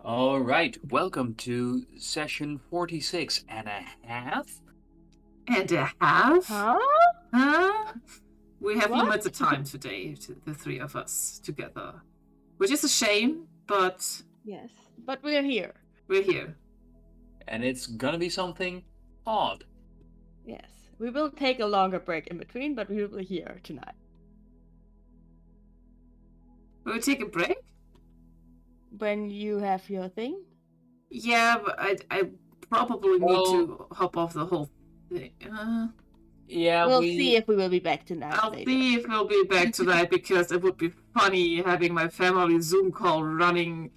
All right, welcome to session 46 and a half. And a half? Huh? Huh? We have What? limited time today, the three of us together. Which is a shame, but Yes, but we're here. we're here. And it's gonna be something odd. Yes, we will take a longer break in between, but we will be here tonight. Will we take a break? When you have your thing? Yeah, but I probably need to hop off the whole thing. Yeah, We'll see if we will be back tonight. I'll later. see if we'll be back tonight because it would be funny having my family Zoom call running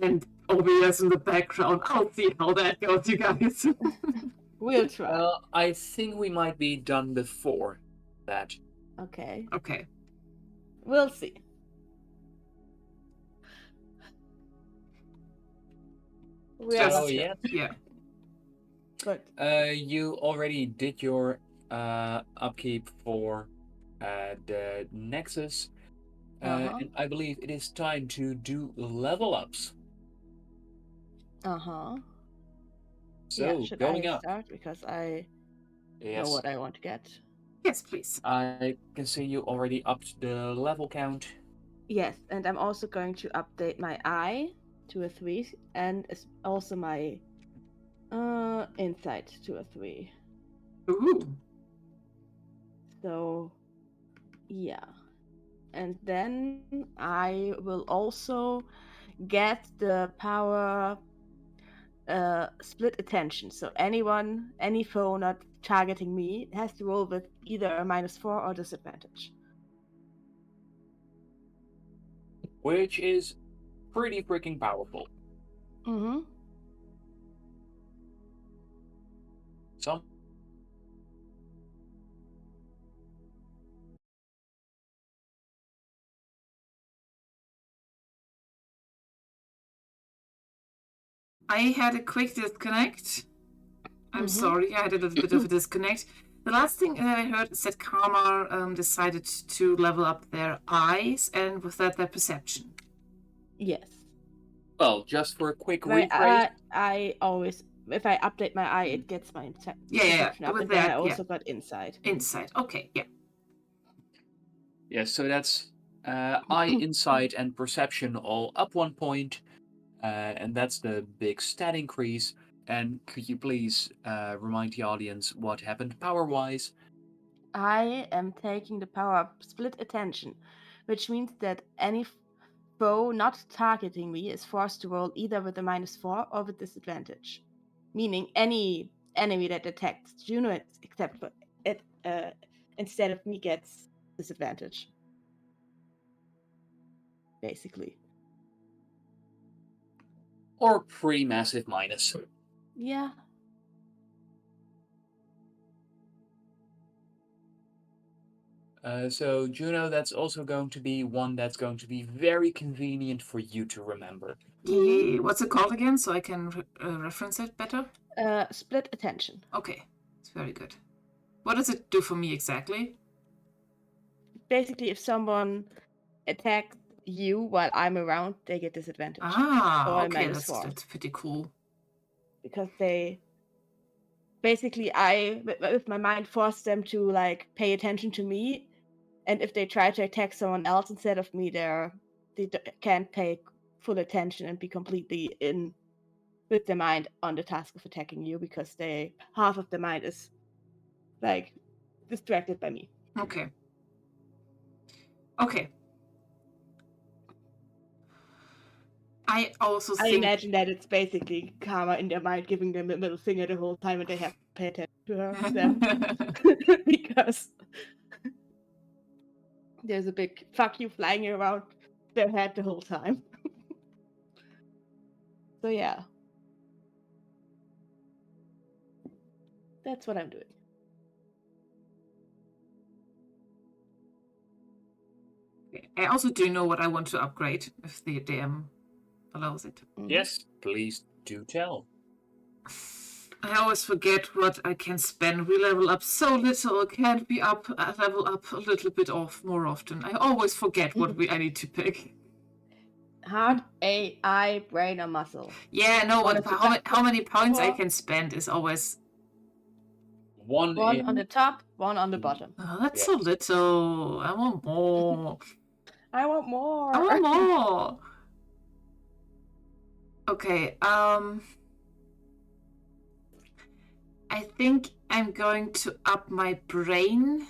and OBS in the background. I'll see how that goes, you guys. We'll try. I think we might be done before that. Okay, Okay. we'll see. We are Just- not sure. yeah. Yeah. But You already did your upkeep for the Nexus. And I believe it is time to do level ups. So, should going I up. start because I Yes. know what I want to get? Yes, please. I can see you already upped the level count. Yes, and I'm also going to update my eye to a 3, and also my insight to a 3. Ooh. So, yeah. And then I will also get the power split attention. So any foe not targeting me has to roll with either a -4 or disadvantage. Which is pretty freaking powerful. Mm-hmm. Some I had a quick disconnect. I'm Mhm. sorry, I had a little bit of a disconnect. The last thing that I heard is that Karma decided to level up their eyes and with that their perception. Yes. Well, just for a quick But rephrase. I always, if I update my eye, it gets my perception up, with and then I that, also got insight. Insight. Okay, yeah. Yeah, so that's eye, insight, and perception all up 1 point. And that's the big stat increase. And could you please remind the audience what happened power-wise? I am taking the power of split attention, which means that any foe not targeting me is forced to roll either with a -4 or with disadvantage. Meaning any enemy that attacks Juno except for it instead of me gets disadvantage. Basically. Or pretty massive minus. Yeah. So, Juno, that's also going to be one that's going to be very convenient for you to remember. Yeah, what's it called again so I can reference it better? Split attention. Okay, it's very good. What does it do for me exactly? Basically, if someone attacks you while I'm around, they get disadvantage. Or a Okay, that's -4. pretty cool. Because they basically, with my mind, force them to like pay attention to me, and if they try to attack someone else instead of me, they can't pay full attention and be completely in with their mind on the task of attacking you because half of the mind is like distracted by me. Okay. I also I think imagine that it's basically Karma in their mind giving them a middle finger the whole time, and they have to pay attention to them because there's a big fuck you flying around their head the whole time. So yeah, that's what I'm doing. I also do know what I want to upgrade if the DM allows it. Yes, please do tell. I always forget what I can spend. We level up so little. Can't we level up a little bit more often? I always forget what I need to pick. Heart, eye, brain, or muscle. Yeah, no, One but at the how many points I four. can spend is always... One One in on the top, one on the bottom. Oh, that's Yes. so little. I want more. I want more. I want more. Okay, I think I'm going to up my brain.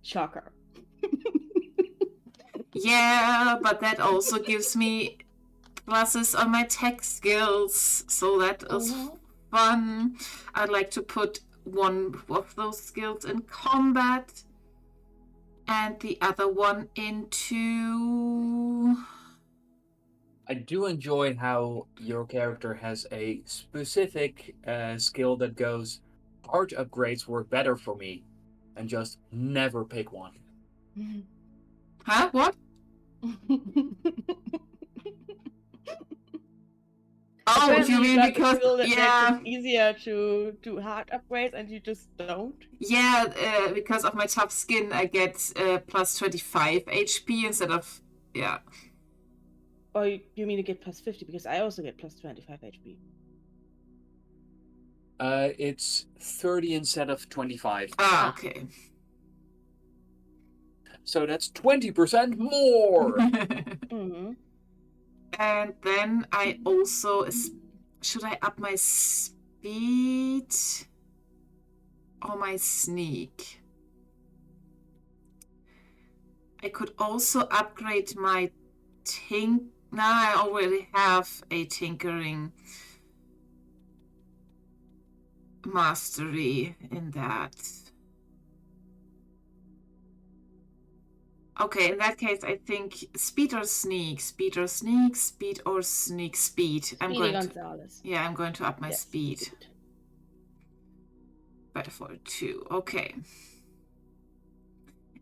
Shocker. Yeah, but that also gives me pluses on my tech skills, so that is fun. I'd like to put one of those skills in combat and the other one into... I do enjoy how your character has a specific skill that goes, art upgrades work better for me, and just never pick one. Huh? What? Oh, Apparently you mean got a because... skill that Yeah, makes it easier to do hard upgrades, and you just don't. yeah, because of my tough skin, I get plus 25 HP instead of... Yeah. Or you mean to get plus 50, because I also get plus 25 HP. It's 30 instead of 25. Ah, okay. So that's 20% more! Mm-hmm. And then I also... Should I up my speed or my sneak? I could also upgrade my Nah, I already have a tinkering mastery in that. Okay, in that case, I think speed or sneak, speed or sneak, speed or sneak, speed. I'm going to up my speed. Better for 2. Okay.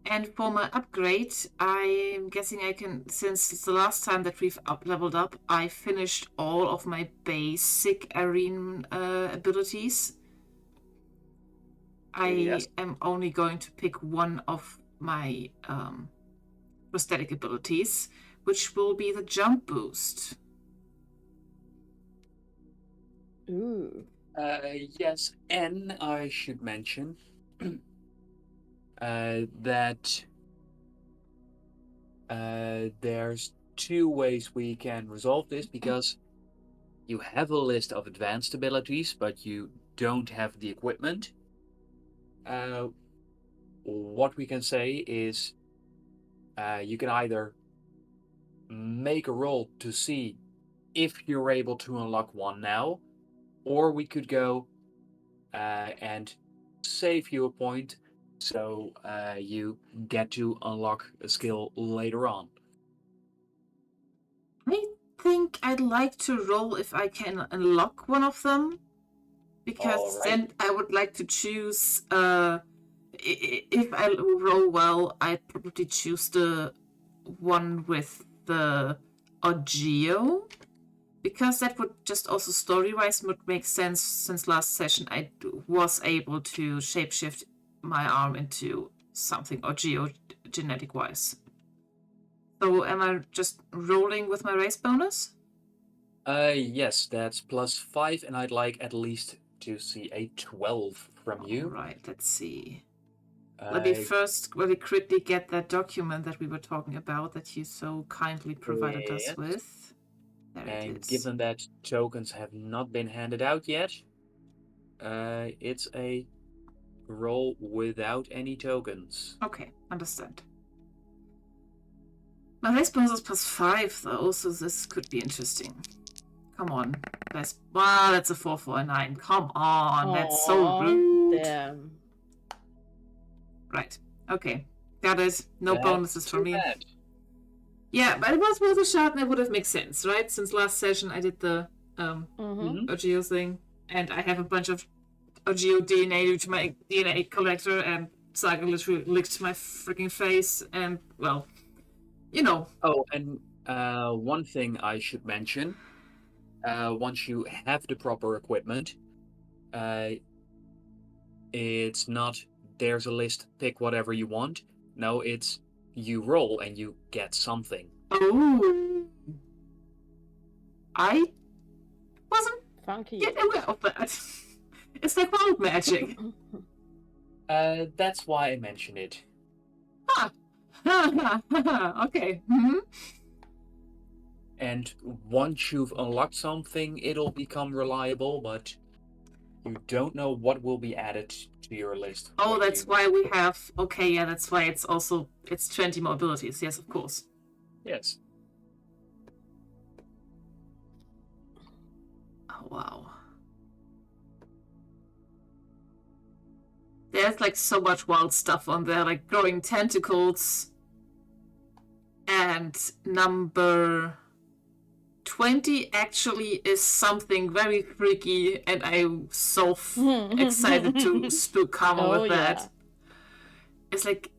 And for my upgrade, I'm guessing I can, since it's the last time that we've leveled up, I finished all of my basic arena abilities. I am only going to pick one of my prosthetic abilities, which will be the jump boost. Ooh. Yes, and I should mention that there's 2 ways we can resolve this, because you have a list of advanced abilities, but you don't have the equipment. What we can say is you can either make a roll to see if you're able to unlock one now, or we could go and save you a point so you get to unlock a skill later on. I think I'd like to roll if I can unlock one of them, because then I would like to choose... if I roll well, I'd probably choose the one with the Ogeo, because that would just also story-wise would make sense, since last session I was able to shapeshift my arm into something Ogeo genetic-wise. So am I just rolling with my race bonus? Yes, that's +5, and I'd like at least to see a 12 from you. All right, let's see. Let me first really quickly get that document that we were talking about that you so kindly provided us with. There it is. Given that tokens have not been handed out yet, it's a roll without any tokens. Okay, understand. My race bonus is +5 though, so this could be interesting. Come on. Wow, that's a 4 for a 9. Come on, that's so rude. Damn. Right. Okay. Got it. No bonuses for me. Bad. Yeah, but it was worth a shot and it would have made sense, right? Since last session I did the Ogeo thing, and I have a bunch of Ogeo DNA due to my DNA collector, and Saga literally licked my freaking face, and, well, you know. Oh, and one thing I should mention, once you have the proper equipment, it's not, there's a list, pick whatever you want. No, it's you roll and you get something. Oh. I wasn't Funky. yet aware of that. It's like wild magic. That's why I mentioned it. Okay. Mm-hmm. And once you've unlocked something, it'll become reliable, but you don't know what will be added to your list. Oh, that's why we have. Okay, yeah, that's why it's 20 more abilities. Yes, of course. Yes. Oh, wow. There's like so much wild stuff on there, like growing tentacles. And number 20 actually is something very freaky, and I'm so excited to spook Karma with that. Yeah. It's like,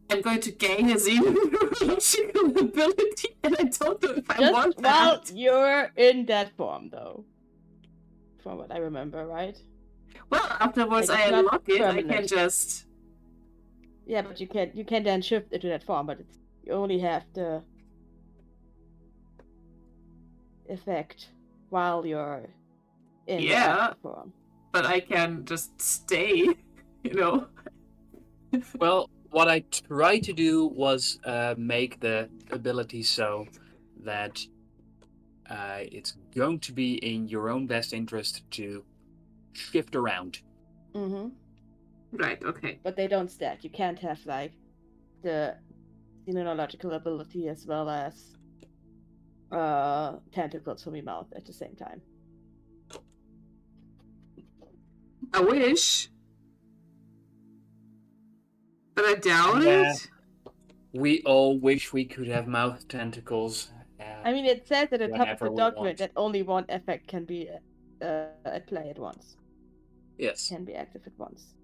I'm going to gain a xenological ability, and I don't know if I want that. Well, you're in that form, though. From what I remember, right? Well, afterwards Like, I it's not unlock it, I permanent. can just... Yeah, but you can then shift into that form, but you only have the effect while you're in the active form. But I can just stay, you know? Well, what I tried to do was make the ability so that it's going to be in your own best interest to shift around. Mm-hmm. Right, okay. But they don't stack. You can't have, like, the xenological ability as well as tentacles from your mouth at the same time. I wish. But I doubt Yeah. it. We all wish we could have mouth tentacles. I mean, it says at the top of Whenever the we document want. that only one effect can be at play at once. Yes. Can be active at once.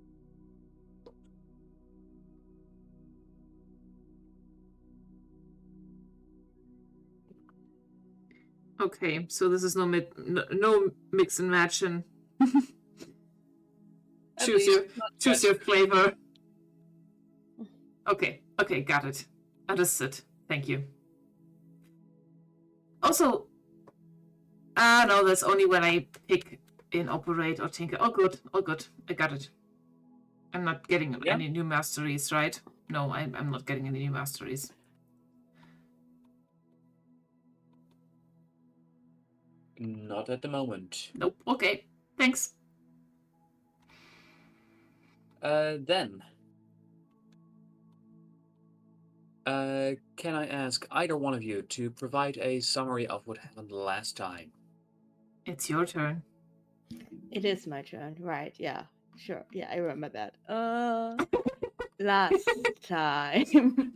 Okay, so this is no mix and match and choose your flavor. Okay, got it. Understood. Thank you. Also, no, that's only when I pick in operate or tinker. Oh, good. I got it. I'm not getting any new masteries, right? No, I'm not getting any new masteries. Not at the moment. Nope. Okay. Thanks. Then. Can I ask either one of you to provide a summary of what happened last time? It's your turn. It is my turn, right? Yeah, sure. Yeah, I remember that. Last time,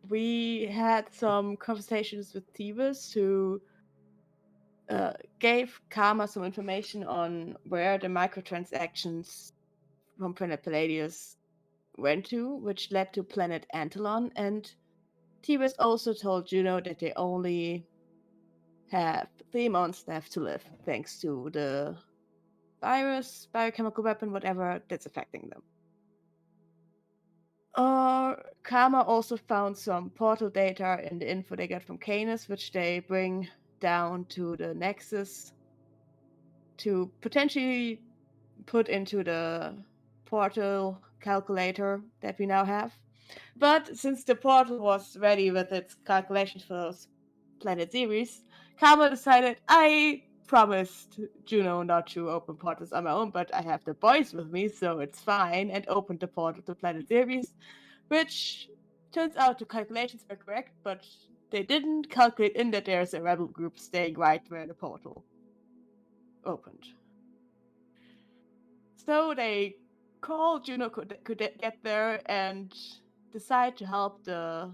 we had some conversations with Thebes who gave Karma some information on where the microtransactions from Planet Palladius went to, which led to Planet Antolon, and Thebes also told Juno that they only have 3 months left to live, thanks to the virus, biochemical weapon, whatever that's affecting them. Karma also found some portal data in the info they got from Canis, which they bring down to the Nexus to potentially put into the portal calculator that we now have. But since the portal was ready with its calculations for those planet series, Karma decided, I promised Juno not to open portals on my own, but I have the boys with me, so it's fine, and opened the portal to Planet Series, which turns out the calculations were correct, but they didn't calculate in that there's a rebel group staying right where the portal opened. So they called Juno could get there and decide to help the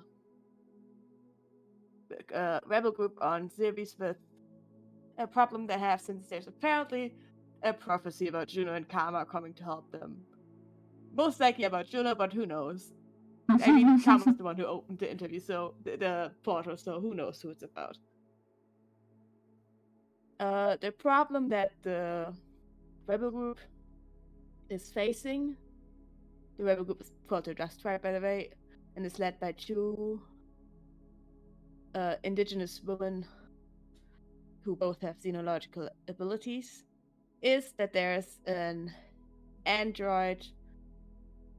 rebel group on Xeris with a problem they have, since there's apparently a prophecy about Juno and Karma coming to help them. Most likely about Juno, but who knows? I mean, Karma's the one who opened the interview, so the portal, so who knows who it's about. The problem that the rebel group is facing, the rebel group is called the Just Tribe, by the way, and is led by 2 indigenous women who both have xenological abilities is that there's an android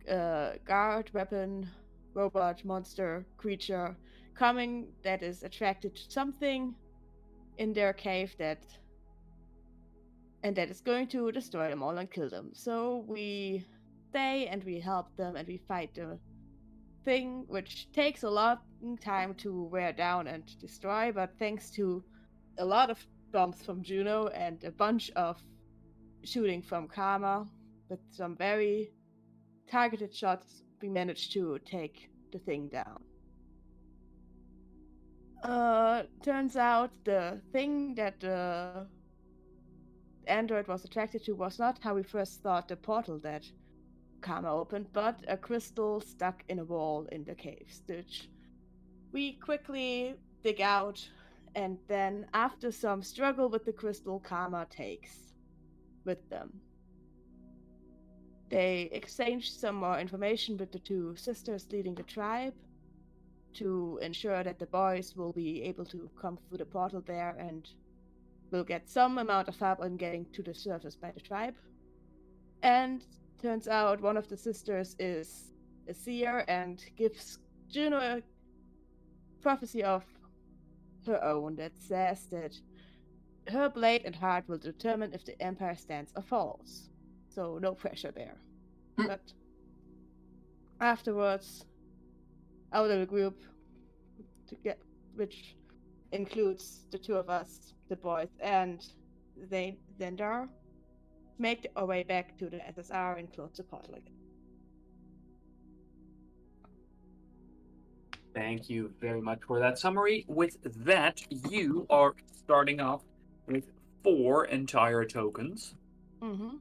guard, weapon, robot, monster, creature coming that is attracted to something in their cave that is going to destroy them all and kill them. So we stay and we help them and we fight the thing, which takes a long time to wear down and destroy, but thanks to a lot of bombs from Juno and a bunch of shooting from Karma with some very targeted shots, we managed to take the thing down. Turns out the thing that the android was attracted to was not how we first thought the portal that Karma opened, but a crystal stuck in a wall in the cave, which we quickly dig out, and then after some struggle with the crystal, Karma takes with them. They exchange some more information with the two sisters leading the tribe to ensure that the boys will be able to come through the portal there and will get some amount of help on getting to the surface by the tribe. And turns out one of the sisters is a seer and gives Juno a prophecy of her own that says that her blade and heart will determine if the Empire stands or falls. So no pressure there. But afterwards, our little group, which includes the two of us, the boys, and Zendar, make our way back to the SSR and close the portal again. Thank you very much for that summary. With that, you are starting off with 4 entire tokens. Mm-hmm.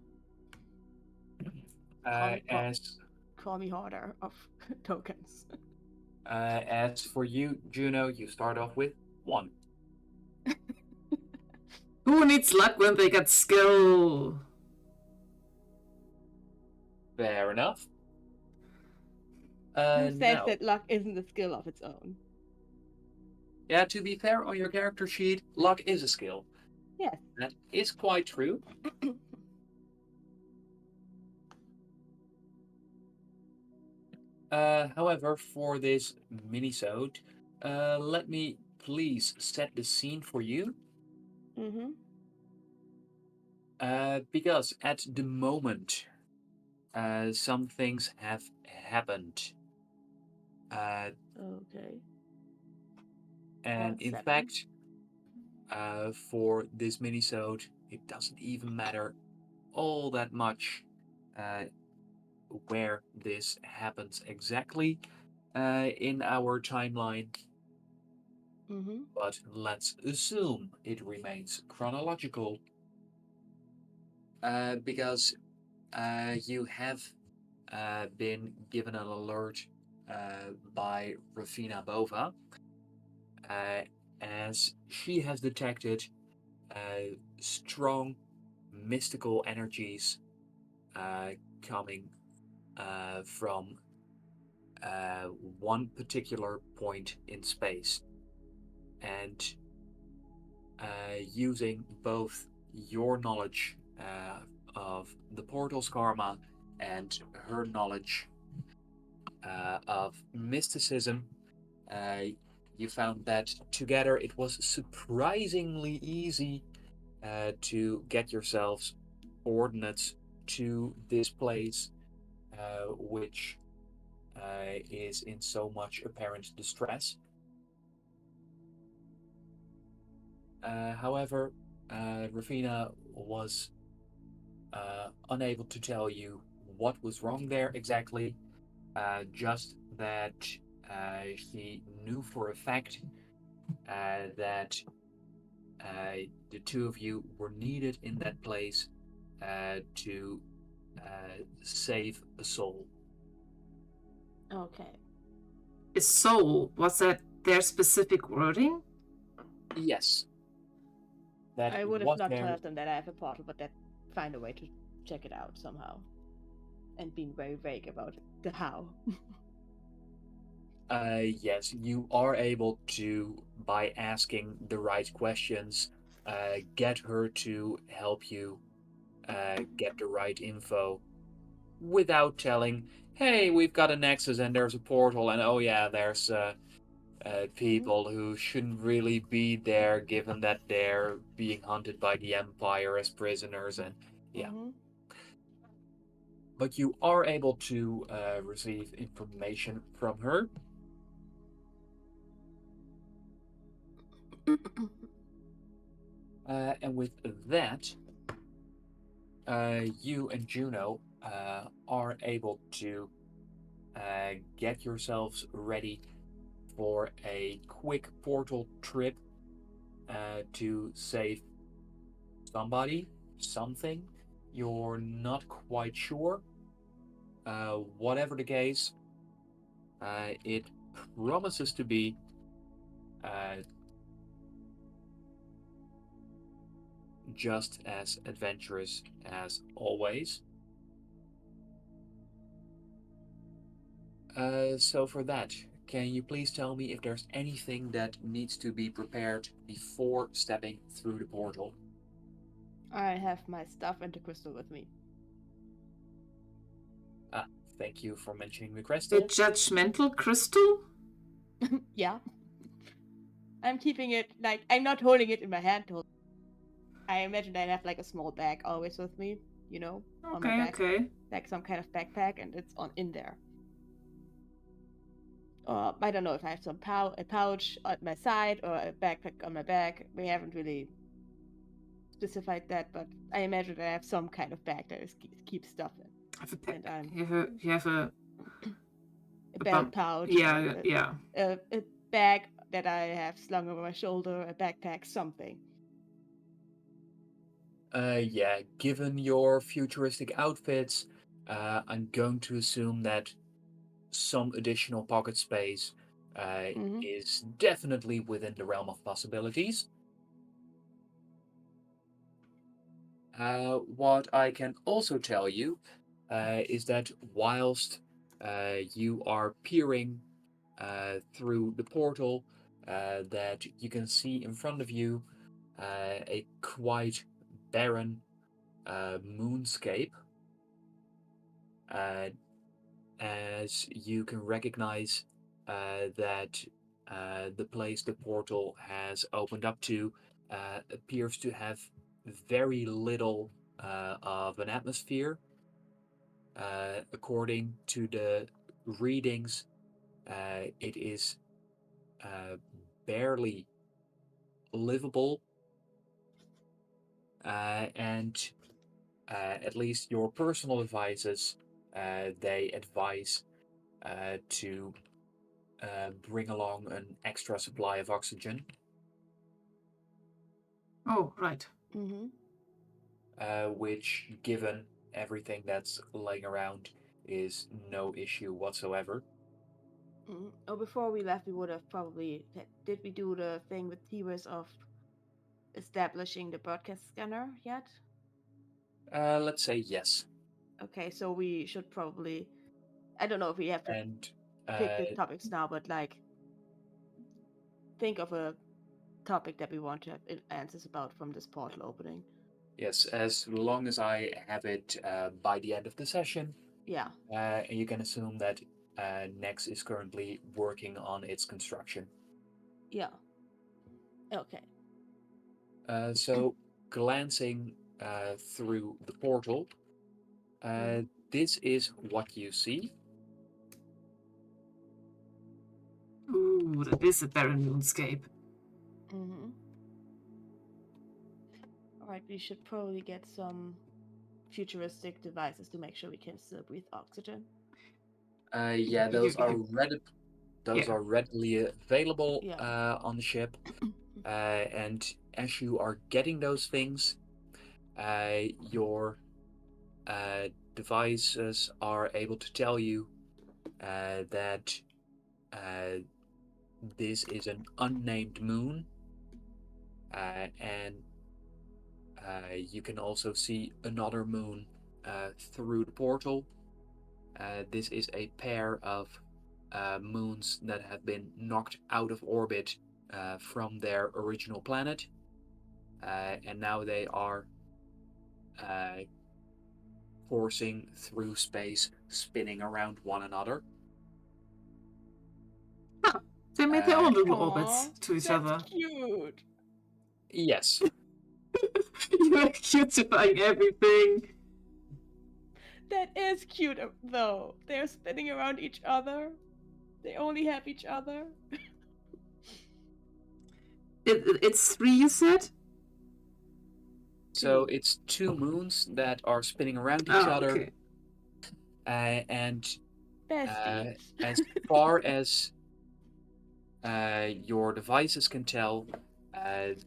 Call me hoarder of tokens. As for you, Juno, you start off with 1. Who needs luck when they got skill? Fair enough. Who says no. that luck isn't a skill of its own? Yeah, to be fair, on your character sheet, luck is a skill. Yes. That is quite true. However, for this mini-sode, let me please set the scene for you. Mm-hmm. Because at the moment, some things have happened. Okay. And in fact, for this mini-sode, it doesn't even matter all that much where this happens exactly in our timeline. Mm-hmm. But let's assume it remains chronological. Because you have been given an alert by Rafina Bova, as she has detected strong mystical energies coming from one particular point in space, and using both your knowledge of the portal's karma and her knowledge of mysticism, you found that together it was surprisingly easy to get yourselves coordinates to this place, which is in so much apparent distress. However, Rafina was unable to tell you what was wrong there exactly, just that she knew for a fact that the two of you were needed in that place to save a soul. Okay. A soul? Was that their specific wording? Yes. That I would have was not there. told them that I have a portal, but that find a way to check it out somehow. And being very vague about the how. Yes, you are able to, by asking the right questions, get her to help you get the right info without telling, hey, we've got a nexus and there's a portal, and oh yeah, there's people who shouldn't really be there given that they're being hunted by the Empire as prisoners, and yeah. But you are able to receive information from her. And with that, you and Juno are able to get yourselves ready for a quick portal trip to save somebody, something. You're not quite sure. Whatever the case, it promises to be just as adventurous as always. So for that, can you please tell me if there's anything that needs to be prepared before stepping through the portal? I have my stuff and the crystal with me. Ah, thank you for mentioning the The crystal. judgmental crystal? Yeah. I'm keeping it, like, I'm not holding it in my hand. I imagine I have like a small bag always with me, you know, on my back. Okay. Like some kind of backpack, and it's in there. I don't know if I have a pouch at my side or a backpack on my back. We haven't really specified that, but I imagine I have some kind of bag that keeps stuff in. You have a belt pouch. Yeah. A bag that I have slung over my shoulder, a backpack, something. Yeah, given your futuristic outfits, I'm going to assume that some additional pocket space is definitely within the realm of possibilities. What I can also tell you is that whilst you are peering through the portal, that you can see in front of you a quite barren moonscape, as you can recognize that the place the portal has opened up to appears to have very little of an atmosphere. According to the readings, it is barely livable, and at least your personal advisors, they advise to bring along an extra supply of oxygen. Oh, right. Which, given everything that's laying around, is no issue whatsoever. Oh, before we left, we would have probably... Did we do the thing with T-Wiz of establishing the broadcast scanner yet? Let's say yes. Okay, so we should probably... I don't know if we have to pick the topics now, but like think of a topic that we want to have answers about from this portal opening. Yes, as long as I have it by the end of the session. Yeah. You can assume that Nex is currently working on its construction. Yeah. Okay. So glancing through the portal, this is what you see. Ooh, that is a barren moonscape. Alright, we should probably get some futuristic devices to make sure we can still breathe oxygen. Yeah, those are readily available on the ship. And as you are getting those things, your devices are able to tell you that this is an unnamed moon, and you can also see another moon through the portal. This is a pair of moons that have been knocked out of orbit from their original planet, and now they are coursing through space, spinning around one another. They made their own little Aw, orbits to each that's other. cute. Yes. You're cutifying everything. That is cute, though. They're spinning around each other. They only have each other. It's 3, you said? So it's 2 moons that are spinning around each other, Okay. and Besties. as far as your devices can tell,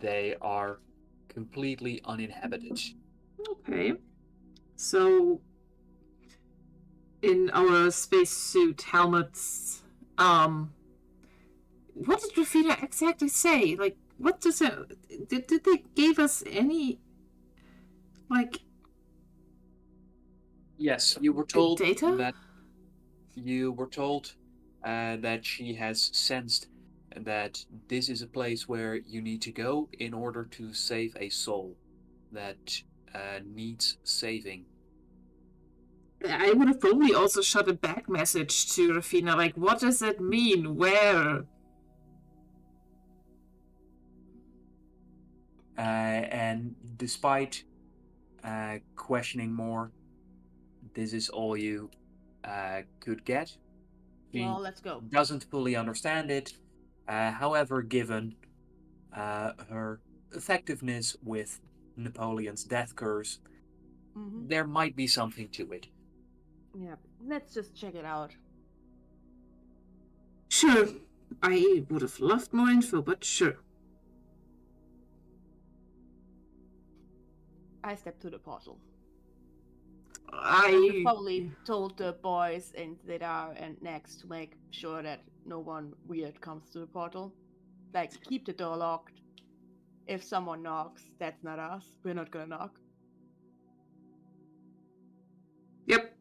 they are completely uninhabited. Okay. So, in our spacesuit helmets, what did Rafina exactly say? Like, what does it? Did they give us any, like? Yes, you were told data? that she has sensed that this is a place where you need to go in order to save a soul that needs saving. I would have probably also shot a back message to Rafina, like, what does that mean? Where? And despite questioning more, this is all you could get. She Well, let's go. doesn't fully understand it. However, given her effectiveness with Napoleon's death curse, there might be something to it. Yeah, let's just check it out. Sure. I would have loved more info, but sure. I step to the portal. I probably told the boys in Zedar and Next to make sure that no one weird comes to the portal. Like, keep the door locked. If someone knocks, that's not us. We're not gonna knock. Yep.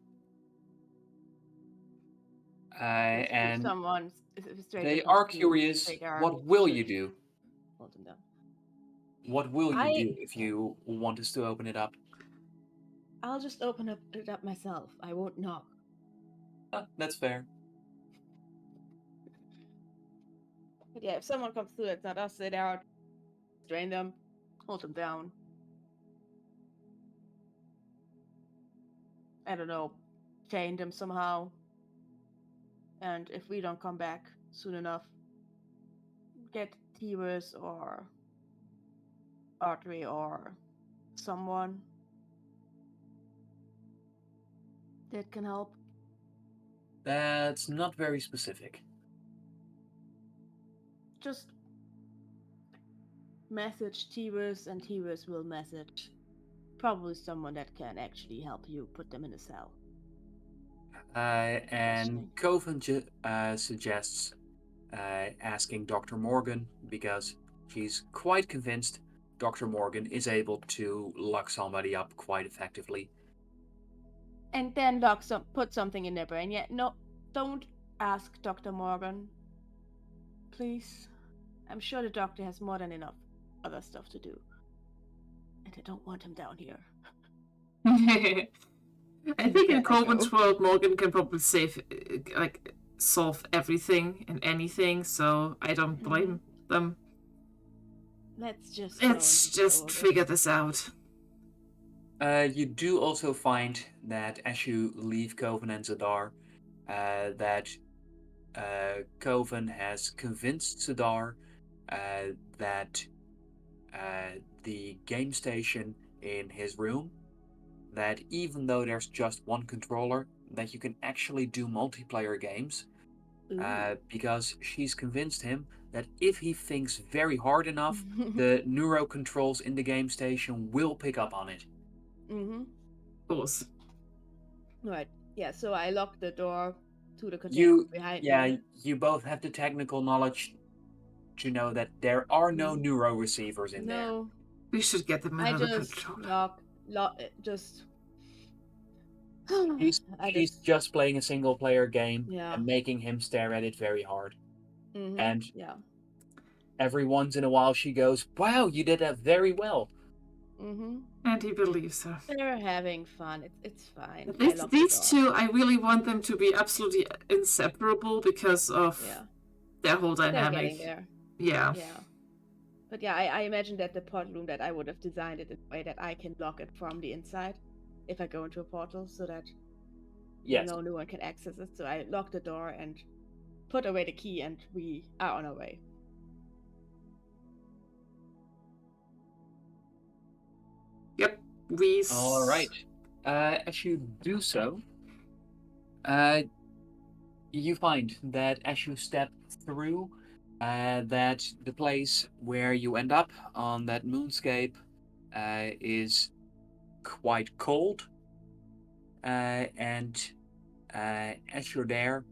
And someone they are curious, what will you do? Hold them down. What will you do if you want us to open it up? I'll just open it up myself. I won't knock. That's fair. But yeah, if someone comes through, it's not us. Sit out, drain them, hold them down. I don't know, chain them somehow. And if we don't come back soon enough, get Tyrus or Audrey or someone that can help. That's not very specific. Just message Tyrus and Tyrus will message probably someone that can actually help you put them in a cell. And Coven suggests asking Dr. Morgan, because she's quite convinced Dr. Morgan is able to lock somebody up quite effectively. And then put something in their brain. Yeah, no, don't ask Dr. Morgan. Please. I'm sure the doctor has more than enough other stuff to do. And I don't want him down here. I think in Coven's world, Morgan can probably solve everything and anything, so I don't blame them. Let's just figure this out. You do also find that as you leave Coven and Zadar, that Coven has convinced Zadar that the game station in his room, that even though there's just one controller, that you can actually do multiplayer games, because she's convinced him that if he thinks very hard enough, the neuro controls in the game station will pick up on it. Of course. Right. Yeah, so I locked the door to the container behind me. You both have the technical knowledge to know that there are no neuro receivers in there. We should get them under control. Just She's just playing a single player game Yeah. and making him stare at it very hard. Mhm, And yeah. every once in a while she goes, "Wow, you did that very well." Mhm. And he believes her. They're having fun. It's fine. These two, I really want them to be absolutely inseparable because of their whole They're dynamic. getting there. Yeah. Yeah. But yeah, I imagine that the pod room, that I would have designed it in a way that I can lock it from the inside if I go into a portal, so that no one can access it. So I lock the door and put away the key, and we are on our way. Yep. All right. As you do so, you find that as you step through, that the place where you end up on that moonscape is quite cold, and as you're there,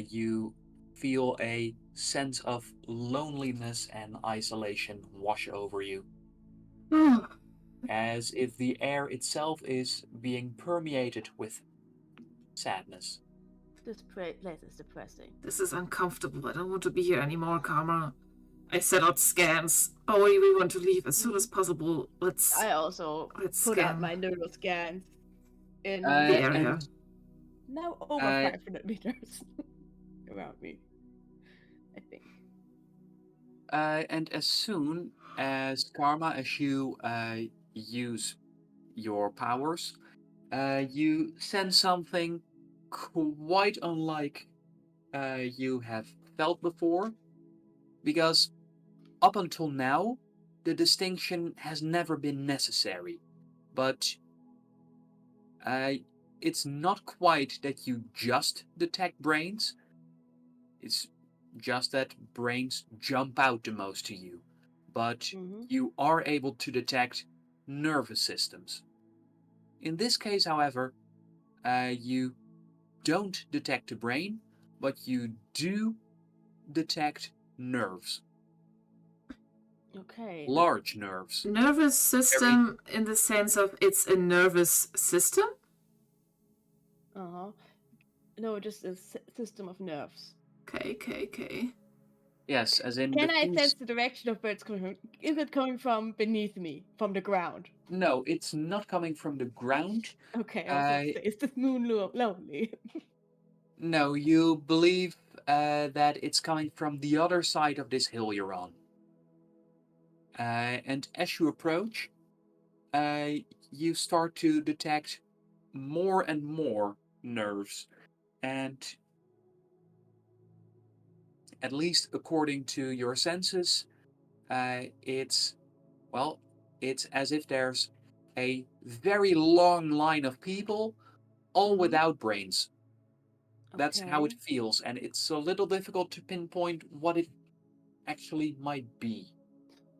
you feel a sense of loneliness and isolation wash over you, as if the air itself is being permeated with sadness. This place is depressing. This is uncomfortable. I don't want to be here anymore, Karma. I set out scans. Oh, we want to leave as soon as possible. I also put scan out my neural scans in the area. Now over 500 meters around me, I think. And as soon as Karma, as you use your powers, you sense something quite unlike you have felt before, because up until now, the distinction has never been necessary. But it's not quite that you just detect brains, it's just that brains jump out the most to you. But you are able to detect nervous systems. In this case, however, you don't detect the brain, but you do detect nerves. Okay. Large nerves. Nervous system in the sense of it's a nervous system? No, just a system of nerves. Okay. Yes, as in. Can I sense the direction of where it's coming from? Is it coming from beneath me, from the ground? No, it's not coming from the ground. Okay, I was going to say, is this moon lonely? No, you believe that it's coming from the other side of this hill you're on. And as you approach, you start to detect more and more nerves. And at least according to your senses, it's as if there's a very long line of people, all without brains. That's how it feels, and it's a little difficult to pinpoint what it actually might be.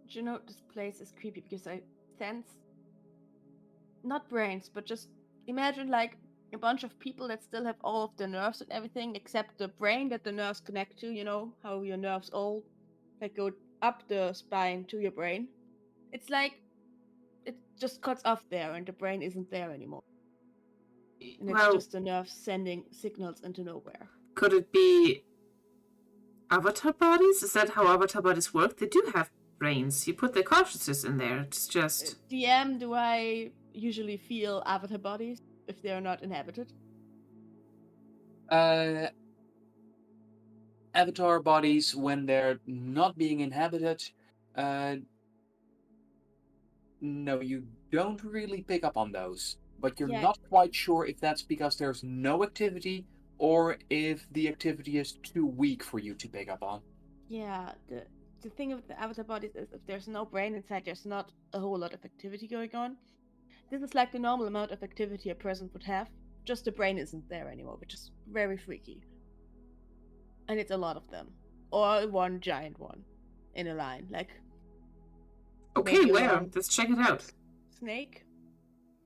Juno, this place is creepy because I sense not brains, but just imagine like a bunch of people that still have all of the nerves and everything except the brain that the nerves connect to. You know how your nerves all like go up the spine to your brain. It's like it just cuts off there and the brain isn't there anymore. And it's just the nerves sending signals into nowhere. Could it be avatar bodies? Is that how avatar bodies work? They do have brains. You put their consciousness in there. It's just... DM, do I usually feel avatar bodies if they're not inhabited? Avatar bodies, when they're not being inhabited, no, you don't really pick up on those. But you're not quite sure if that's because there's no activity or if the activity is too weak for you to pick up on. Yeah, the thing with the avatar bodies is if there's no brain inside, there's not a whole lot of activity going on. This is like the normal amount of activity a person would have, just the brain isn't there anymore, which is very freaky. And it's a lot of them. Or one giant one in a line, like... Okay, where? Let's check it out. Snake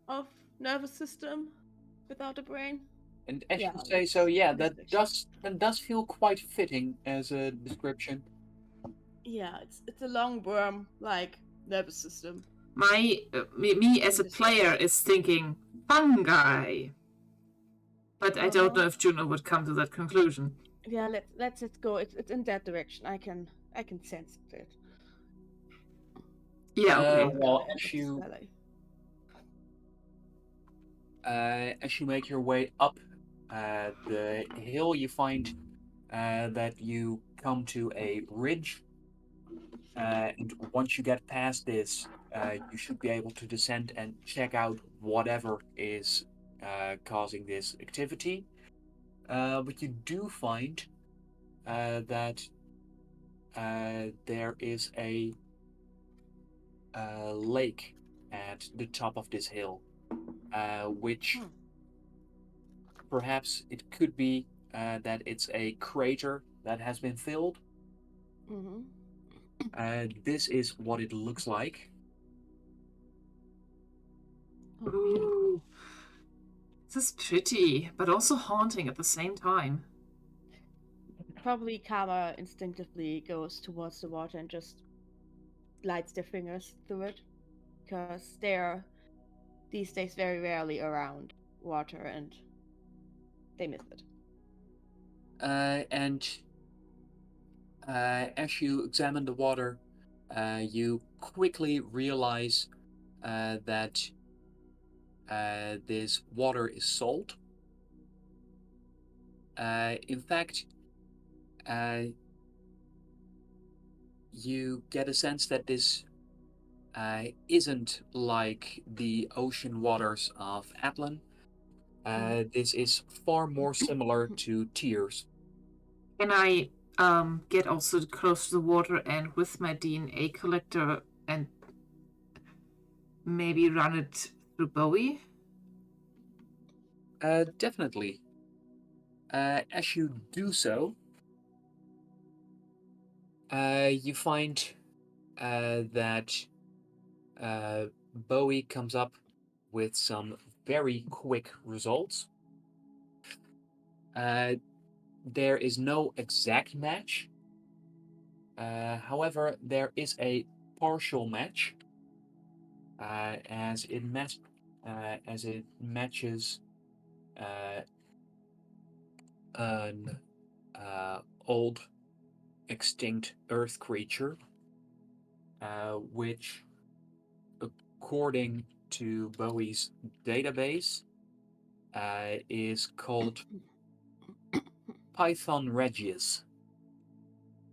of nervous system without a brain. And as you say so, yeah, that does feel quite fitting as a description. Yeah, it's a long worm like nervous system. Me as a player is thinking fungi. But I don't know if Juno would come to that conclusion. Yeah, let's go. It's in that direction. I can sense it. Yeah, okay. Well, as you make your way up the hill, you find that you come to a ridge, and once you get past this, you should be able to descend and check out whatever is causing this activity. But you do find that there is a lake at the top of this hill, which perhaps it could be that it's a crater that has been filled. This is what it looks like. Ooh. This is pretty, but also haunting at the same time. Probably Kama instinctively goes towards the water and just glides their fingers through it, because they're these days very rarely around water and they miss it. And as you examine the water, you quickly realize that this water is salt. In fact, you get a sense that this isn't like the ocean waters of Atlan. This is far more similar to tears. Can I get also close to the water and with my DNA collector and maybe run it through Bowie? Definitely. As you do so, you find that Bowie comes up with some very quick results. There is no exact match. However, there is a partial match, as it matches an old extinct Earth creature, which, according to Bowie's database, is called Python regius.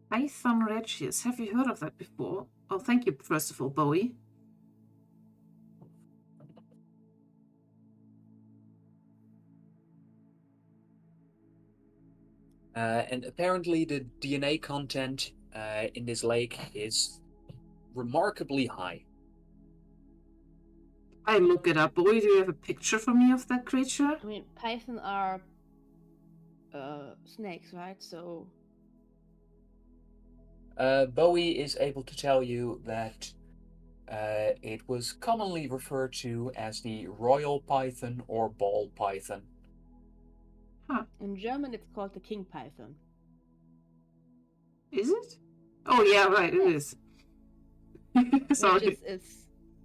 Python regius. Have you heard of that before? Oh, thank you, first of all, Bowie. And apparently the DNA content in this lake is remarkably high. I look it up. Bowie, do you have a picture for me of that creature? I mean, python are snakes, right? So Bowie is able to tell you that it was commonly referred to as the royal python or ball python. Huh. In German, it's called the king python. Is it? Oh, yeah, right, it is. Sorry.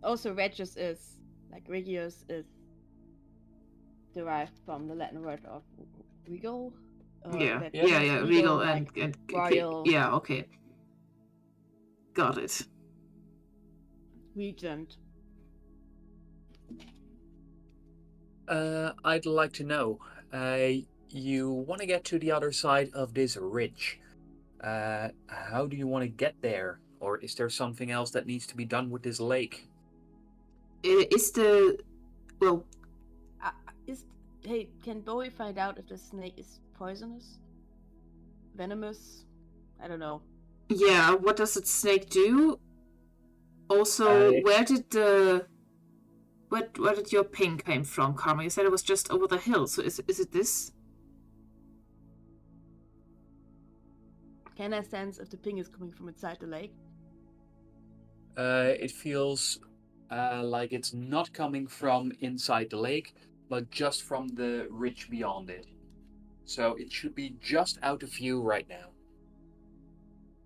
Regius is, like regius is derived from the Latin word of regal. Yeah, regal and royal. Yeah, okay. Got it. Regent. I'd like to know, you want to get to the other side of this ridge. How do you want to get there? Or is there something else that needs to be done with this lake? Hey, can Bowie find out if the snake is poisonous? Venomous? I don't know. Yeah, what does the snake do? Also, where did your ping came from, Karma? You said it was just over the hill, so is it this? Can I sense if the ping is coming from inside the lake? It feels like it's not coming from inside the lake, but just from the ridge beyond it. So it should be just out of view right now.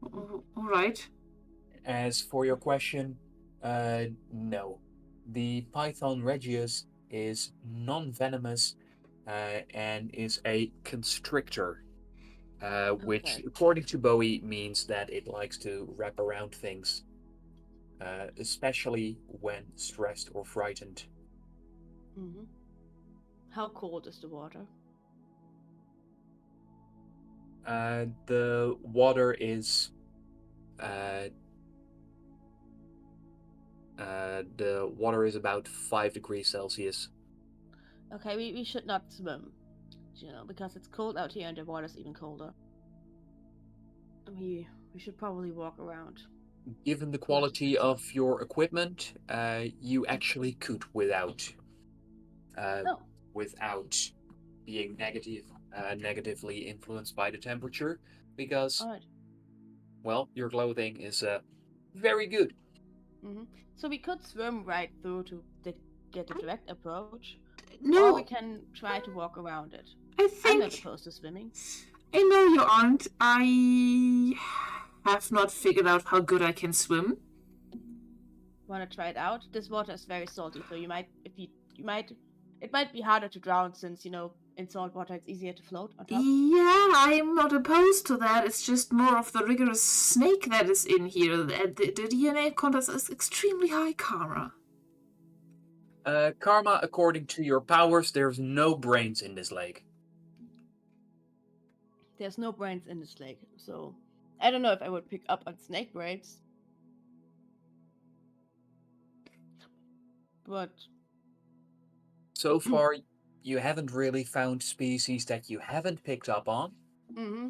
All right. As for your question, no. The Python regius is non-venomous and is a constrictor, which, Okay. according to Bowie, means that it likes to wrap around things, especially when stressed or frightened. Mm-hmm. How cold is the water? The water is about 5 degrees Celsius. Okay, we should not swim, because it's cold out here and the water's even colder. We should probably walk around. Given the quality of your equipment, you actually could without Oh, being negatively influenced by the temperature, because all right. well, your clothing is very good. Mm-hmm. So we could swim right through to get a direct approach, or we No, can try to walk around it. I I'm not think opposed to swimming. I know you aren't. I have not figured out how good I can swim. Want to try it out? This water is very salty, so you might, it might be harder to drown since in salt water it's easier to float on top. Yeah, I'm not opposed to that. It's just more of the rigorous snake that is in here. The DNA content is extremely high, Kara. Karma, according to your powers, there's no brains in this lake. There's no brains in this lake, so I don't know if I would pick up on snake brains. But So far, you haven't really found species that you haven't picked up on. mm-hmm.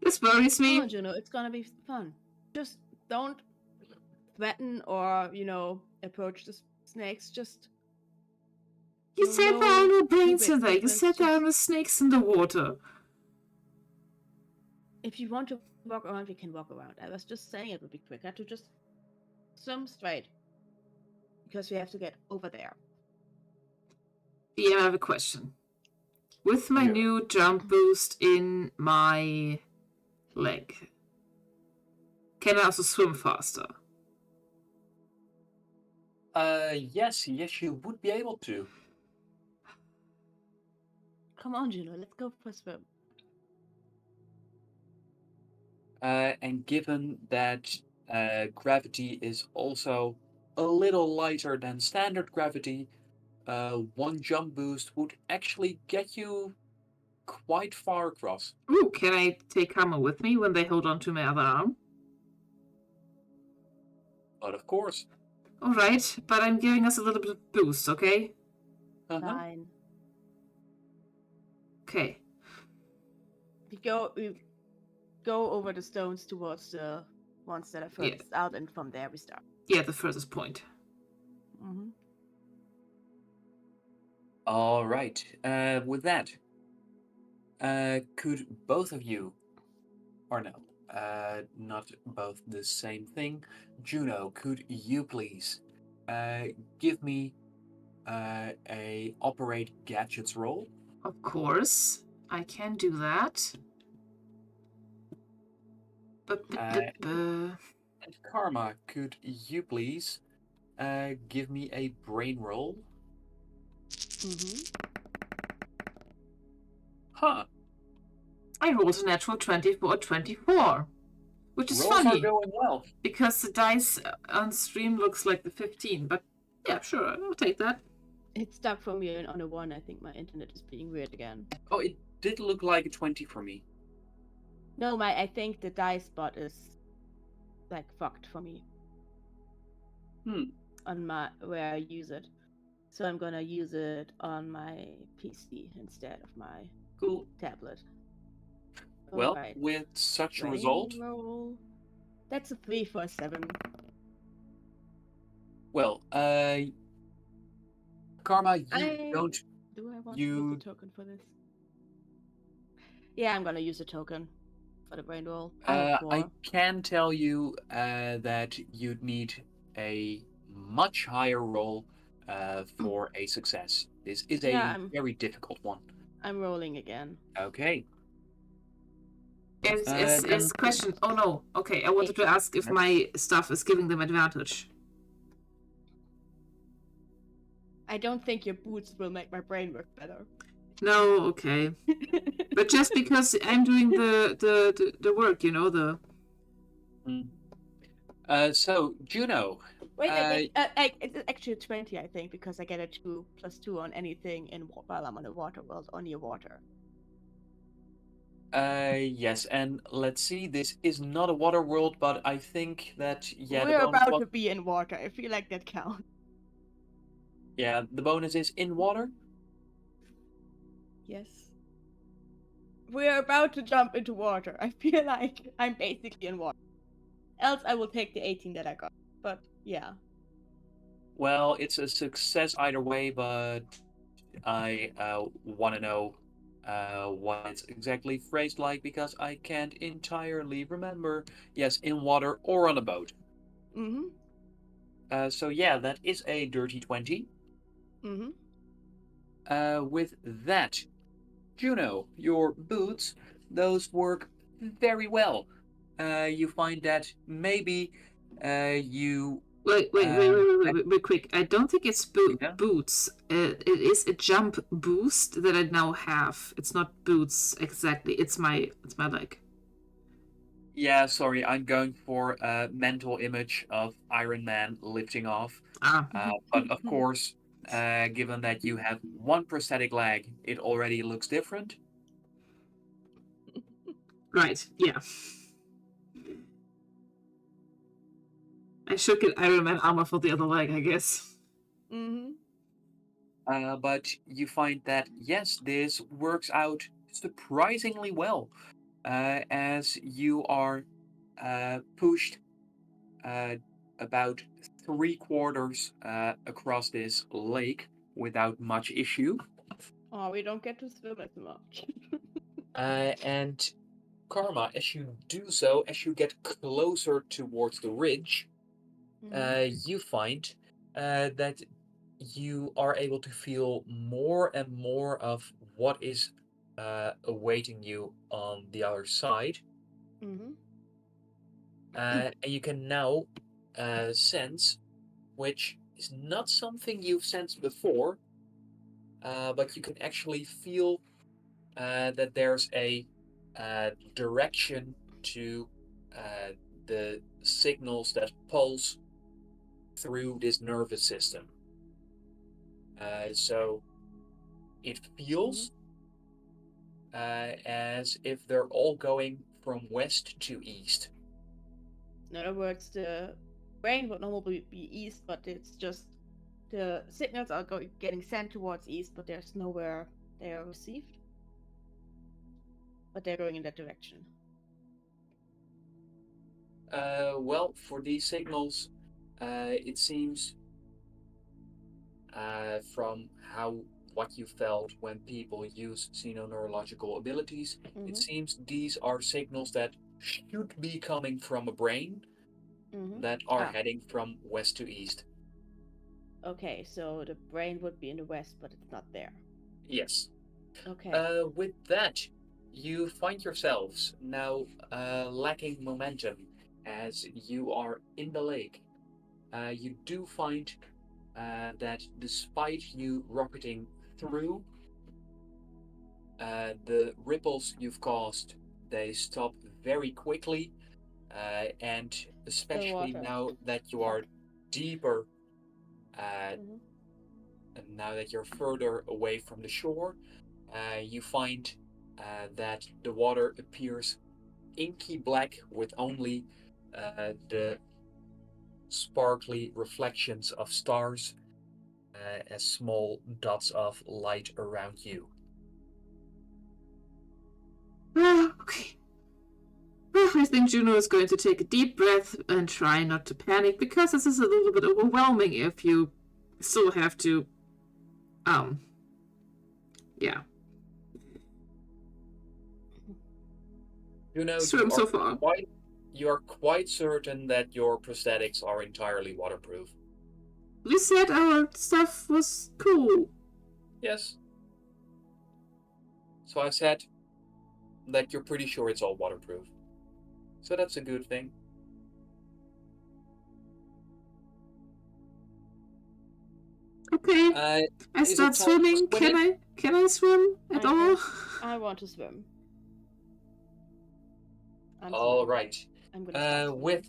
This worries me. Come on, Juno, it's gonna be fun. Just don't threaten or approach the snakes. Just You said there are no brains in there. You movements, said there are just- no snakes in the water. if you want to walk around, we can walk around. I was just saying it would be quicker to just swim straight because we have to get over there. Yeah, I have a question. With my new jump boost in my leg, can I also swim faster? Yes, you would be able to. Come on, Juno, let's go for a swim. And given that gravity is also a little lighter than standard gravity, one jump boost would actually get you quite far across. Ooh, can I take Kama with me when they hold on to my other arm? But of course. Alright, but I'm giving us a little bit of boost, okay? Fine. Okay. We go over the stones towards the ones that are furthest out, and from there we start. Yeah, the furthest point. Mm-hmm. All right. With that, could both of you, or no, not both the same thing. Juno, could you please give me a operate gadgets roll? Of course, I can do that. And Karma, could you please give me a brain roll? Mm-hmm. Huh. I rolled a natural 20 for a 24. Which is Rolls funny, are going well. because the dice on stream looks like the 15, but yeah, sure, I'll take that. It's stuck for me on a 1. I think my internet is being weird again. Oh, it did look like a 20 for me. No, I think the dice spot is like fucked for me. On my where I use it. So I'm gonna use it on my PC instead of my tablet. Well, Alright. with such a Brain result, roll. That's a 3 for a 7. well, Karma, you don't. Do I want to You- use a token for this? Yeah, I'm gonna use a token for the brain roll. I have 4. I can tell you that you'd need a much higher roll for a success. This is a very difficult one. I'm rolling again. Okay. Is question. Oh no. Okay, I wanted to ask if my stuff is giving them advantage. I don't think your boots will make my brain work better. No, okay. But just because I'm doing the work, you know, the... So, Juno. Wait. It's actually 20, I think, because I get a 2+2 on anything while I'm on the water world or near water. Yes, and let's see, this is not a water world, but I think that, yeah, We're about to be in water. I feel like that counts. Yeah, the bonus is in water? Yes. We're about to jump into water. I feel like I'm basically in water. Else I will take the 18 that I got. But, yeah. Well, it's a success either way, but I want to know what it's exactly phrased like, because I can't entirely remember. Yes, in water or on a boat. Mm-hmm. So yeah, that is a dirty 20. Mm-hmm. With that, Juno, your boots, those work very well. You find that maybe you... Wait, quick. I don't think it's Yeah? boots. It is a jump boost that I now have. It's not boots exactly. It's my leg. Yeah, sorry, I'm going for a mental image of Iron Man lifting off. But of course, given that you have one prosthetic leg, it already looks different. Right, yeah. I should get Iron Man armor for the other leg, I guess. Mm-hmm. But you find that, yes, this works out surprisingly well, as you are pushed about 3/4 across this lake without much issue. Oh, we don't get to swim as much. And Karma, as you do so, as you get closer towards the ridge, you find that you are able to feel more and more of what is awaiting you on the other side. Mm-hmm. And you can now sense, which is not something you've sensed before, but you can actually feel that there's a direction to the signals that pulse through this nervous system. So it feels as if they're all going from west to east. In other words, the brain would normally be east, but it's just the signals are getting sent towards east, but there's nowhere they are received. But they're going in that direction. Well, for these signals, it seems from what you felt when people use xenoneurological abilities, it seems these are signals that should be coming from a brain that are heading from west to east. Okay, so the brain would be in the west, but it's not there. Yes. Okay. With that, you find yourselves now lacking momentum as you are in the lake. You do find that despite you rocketing through, the ripples you've caused, they stop very quickly, and especially now that you are deeper, and now that you're further away from the shore, you find that the water appears inky black with only the sparkly reflections of stars as small dots of light around you. Okay. I think Juno is going to take a deep breath and try not to panic, because this is a little bit overwhelming if you still have to, yeah. Juno, swim so far. You are quite certain that your prosthetics are entirely waterproof. We said our stuff was cool. Yes. So I said, like you're pretty sure it's all waterproof. So that's a good thing. Okay, I Is start it time for swimming. swimming? Can I swim at all? I want to swim. I'm All swimming. right. I'm gonna start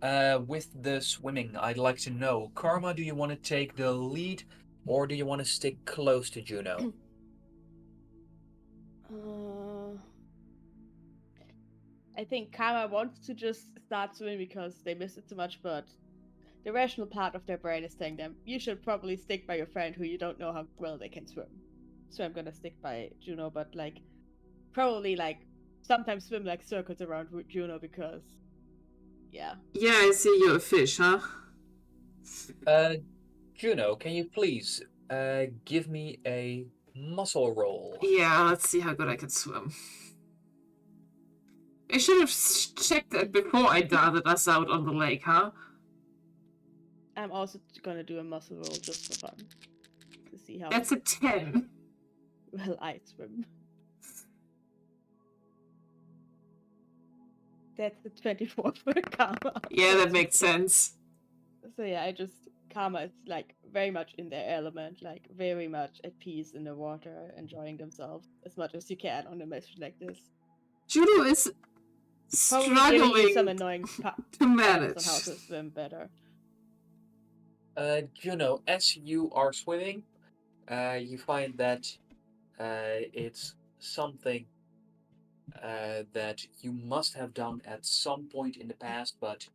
swimming. With the swimming, I'd like to know, Karma, do you want to take the lead, or do you want to stick close to Juno? I think Kama wants to just start swimming because they miss it so much, but the rational part of their brain is telling them, you should probably stick by your friend who you don't know how well they can swim. So I'm gonna stick by Juno, but like, probably like, sometimes swim like circles around Juno because, yeah. Yeah, I see you're a fish, huh? Juno, can you please give me a muscle roll? Yeah, let's see how good I can swim. I should have checked that before I darted us out on the lake, huh? I'm also gonna do a muscle roll just for fun. To see how That's a 10. well I swim. That's the 24 for Karma. Yeah, that makes sense. So yeah, Karma is like very much in their element, like very much at peace in the water, enjoying themselves as much as you can on a mission like this. Juno is Probably giving you some struggling annoying to manage on how to swim better. Juno, as you are swimming, you find that it's something that you must have done at some point in the past, but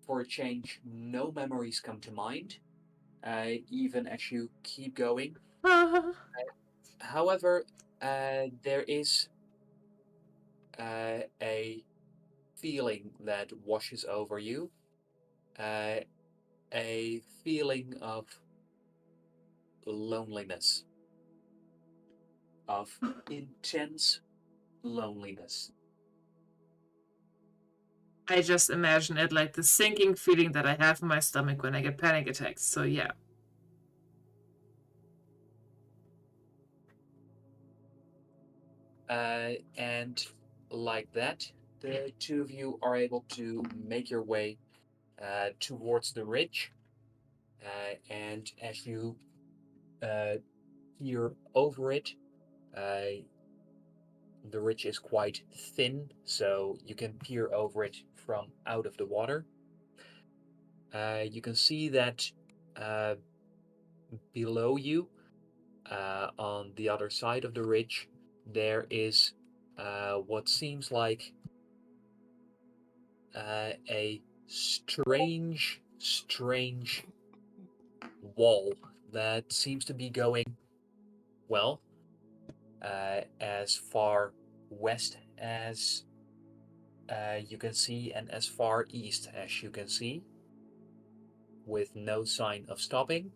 for a change, no memories come to mind, even as you keep going. However, there is a feeling that washes over you, a feeling of loneliness, of intense loneliness. I just imagine it like the sinking feeling that I have in my stomach when I get panic attacks, so yeah. And like that, the two of you are able to make your way towards the ridge. And as you peer over it, the ridge is quite thin, so you can peer over it from out of the water. You can see that below you, on the other side of the ridge, there is what seems like a strange wall that seems to be going, well, as far west as you can see and as far east as you can see, with no sign of stopping.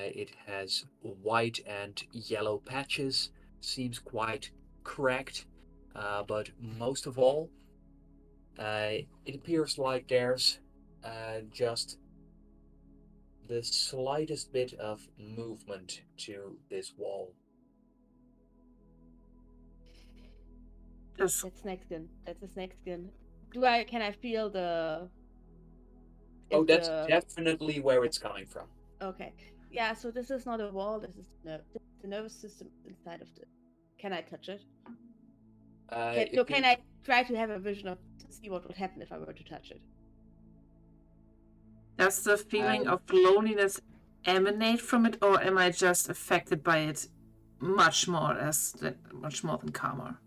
It has white and yellow patches, seems quite cracked, but most of all, it appears like there's just the slightest bit of movement to this wall. That's snake skin. That's a snake skin. Can I feel the... Oh, that's definitely where it's coming from. Okay. Yeah, so this is not a wall, this is the nervous system inside of the... Can I touch it? Can I try to have a vision to see what would happen if I were to touch it? Does the feeling of loneliness emanate from it, or am I just affected by it much more than Karma?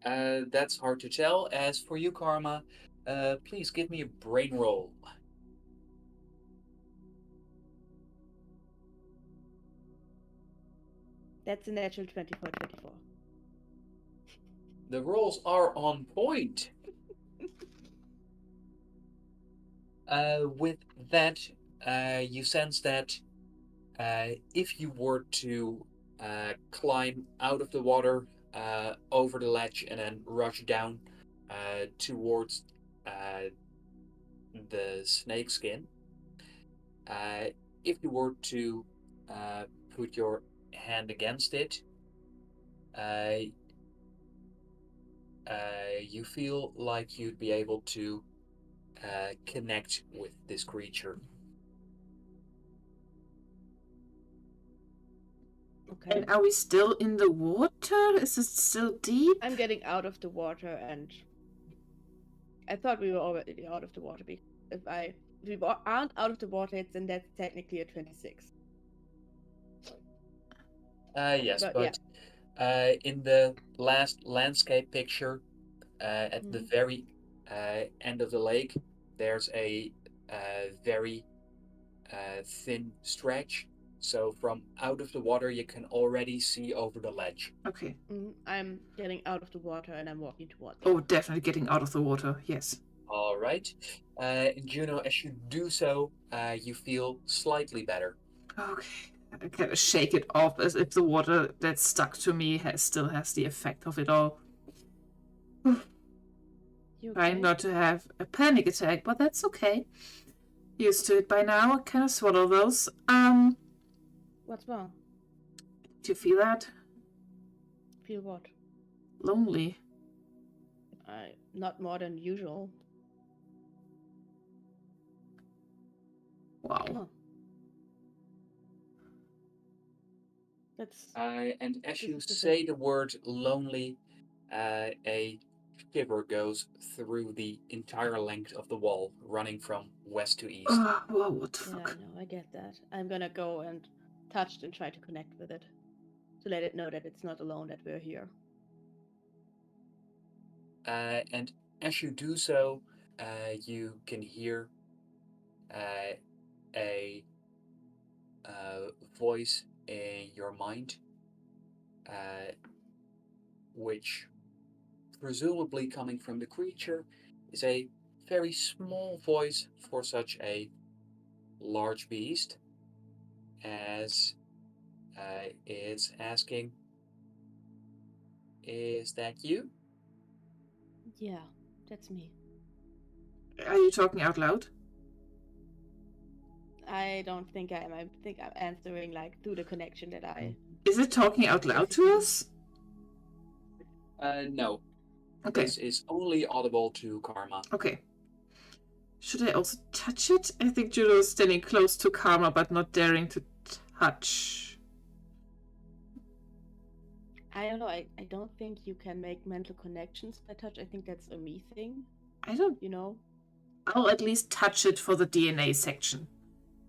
That's hard to tell. As for you, Karma, please give me a brain roll. That's a natural 24. The rolls are on point. With that, you sense that if you were to climb out of the water, over the ledge, and then rush down towards the snake skin, if you were to put your hand against it, you feel like you'd be able to connect with this creature. Okay. And are we still in the water? Is it still deep? I'm getting out of the water, and I thought we were already out of the water. Because if we aren't out of the water, then that's technically a 26. Yes, But but in the last landscape picture, at the Mhm. very end of the lake, there's a very thin stretch. So from out of the water, you can already see over the ledge. Okay. I'm getting out of the water and I'm walking towards it. Oh, definitely getting out of the water. Yes. All right. Juno, as you do so, you feel slightly better. Okay. I kind of shake it off as if the water that's stuck to me still has the effect of it all. You Trying okay? not to have a panic attack, but that's okay. Used to it by now. I kind of swallow those. What's wrong? Do you feel that? Feel what? Lonely. Not more than usual. Wow. Oh. That's And as This you is the say thing. the word lonely, a shiver goes through the entire length of the wall, running from west to east. Oh, whoa, what the Yeah, fuck? I know, I get that. I'm gonna go and touch it and try to connect with it. To let it know that it's not alone, that we're here. And as you do so, you can hear a voice in your mind, which, presumably coming from the creature, is a very small voice for such a large beast, as it's asking, "Is that you?" Yeah, that's me. Are you talking out loud? I don't think I am. I think I'm answering like through the connection that I. Is it talking out loud to us? No. Okay. This is only audible to Karma. Okay. Should I also touch it? I think Juno is standing close to Karma, but not daring to touch. I don't know. I don't think you can make mental connections by touch. I think that's a me thing. I don't. You know. I'll at least touch it for the DNA section,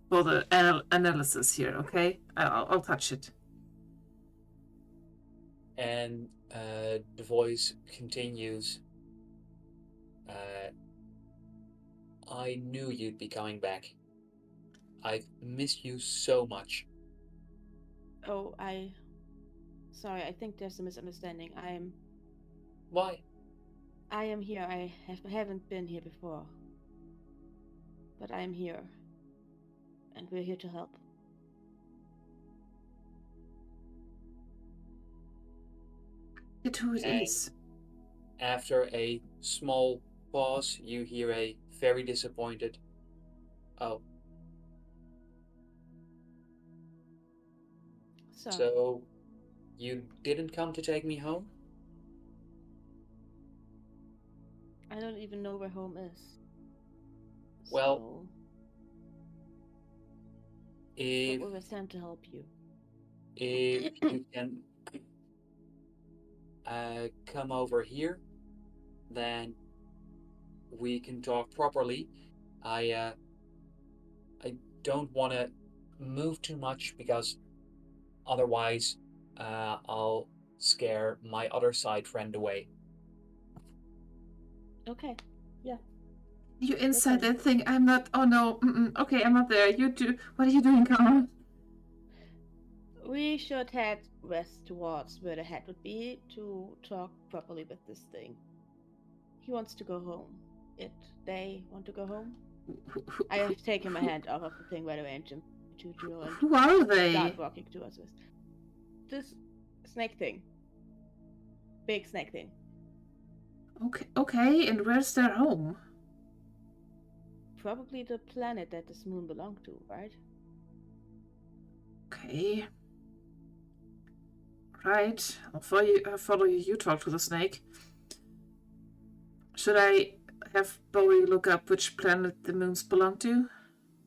for the analysis here. Okay, I'll touch it. And the voice continues. I knew you'd be coming back. I've missed you so much. Oh, Sorry, I think there's a misunderstanding. Why? I am here. I haven't been here before. But I am here. And we're here to help. It who it And is. after a small pause, you hear a very disappointed, "Oh, so you didn't come to take me home?" I don't even know where home is. Well, So, if but we're sent to help you. you can come over here, then we can talk properly. I don't want to move too much because otherwise I'll scare my other side friend away. Okay. Yeah. You inside fine. that thing. I'm not. Oh no. Okay, I'm not there. You do. What are you doing, Karma? We should head west towards where the head would be to talk properly with this thing. He wants to go home. They want to go home. I have taken my hand off of the thing, by the way, and jumped to Juno and Who are they? start walking towards us. This snake thing. Big snake thing. Okay, and where's their home? Probably the planet that this moon belonged to, right? Okay. Right. I'll follow you. You talk to the snake. Should I have Bowie look up which planet the moons belong to?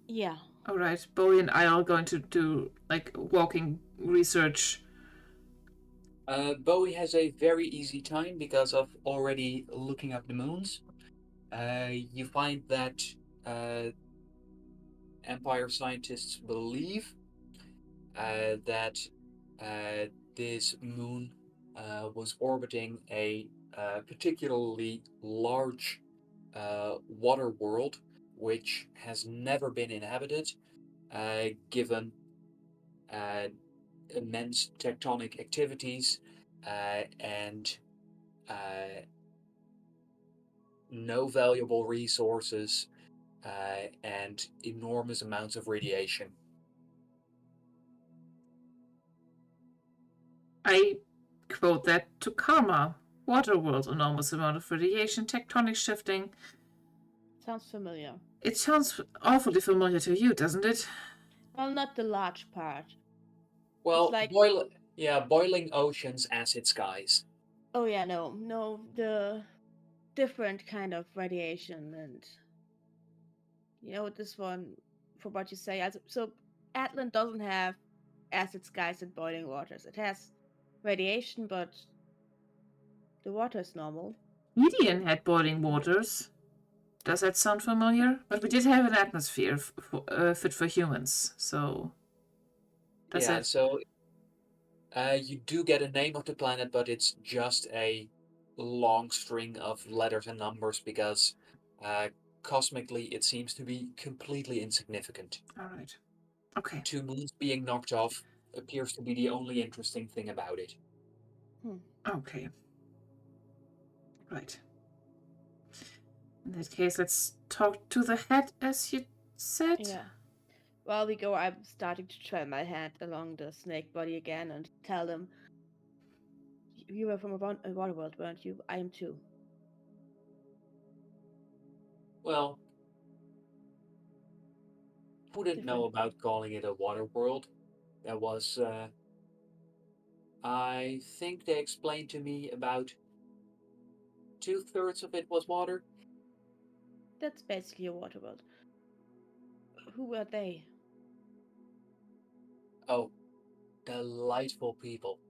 Yeah. All right. Bowie and I are going to do like walking research. Bowie has a very easy time because of already looking up the moons. You find that Empire scientists believe that this moon was orbiting a particularly large water world which has never been inhabited, given uh, immense tectonic activities and no valuable resources and enormous amounts of radiation. I quote that to Karma. Waterworld, enormous amount of radiation, tectonic shifting. Sounds familiar. It sounds awfully familiar to you, doesn't it? Well, not the large part. Well, like- boiling oceans, acid skies. Oh yeah, no, the different kind of radiation, and this one, from what you say, so Atlant doesn't have acid skies and boiling waters. It has radiation, but the water is normal. Median had boiling waters. Does that sound familiar? But we did have an atmosphere fit for humans, so. So you do get a name of the planet, but it's just a long string of letters and numbers because cosmically it seems to be completely insignificant. All right. Okay. 2 moons being knocked off appears to be the only interesting thing about it. Okay. Right. In that case, let's talk to the head, as you said. Yeah. While we go, I'm starting to trail my hand along the snake body again and tell them, you were from a water world, weren't you? I am too. Well, who didn't know about calling it a water world? That was, I think they explained to me about 2/3 of it was water. That's basically a water world. Who were they? Oh, delightful people.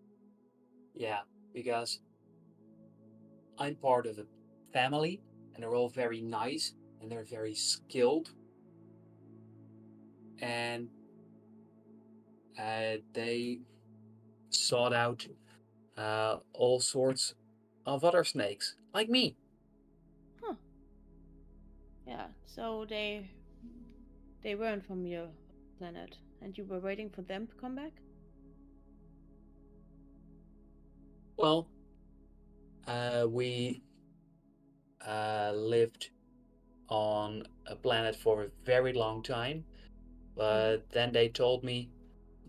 Yeah, because I'm part of a family and they're all very nice and they're very skilled. And they sought out all sorts of other snakes, like me. Huh. Yeah, so they weren't from your planet, and you were waiting for them to come back? Well, we lived on a planet for a very long time, but then they told me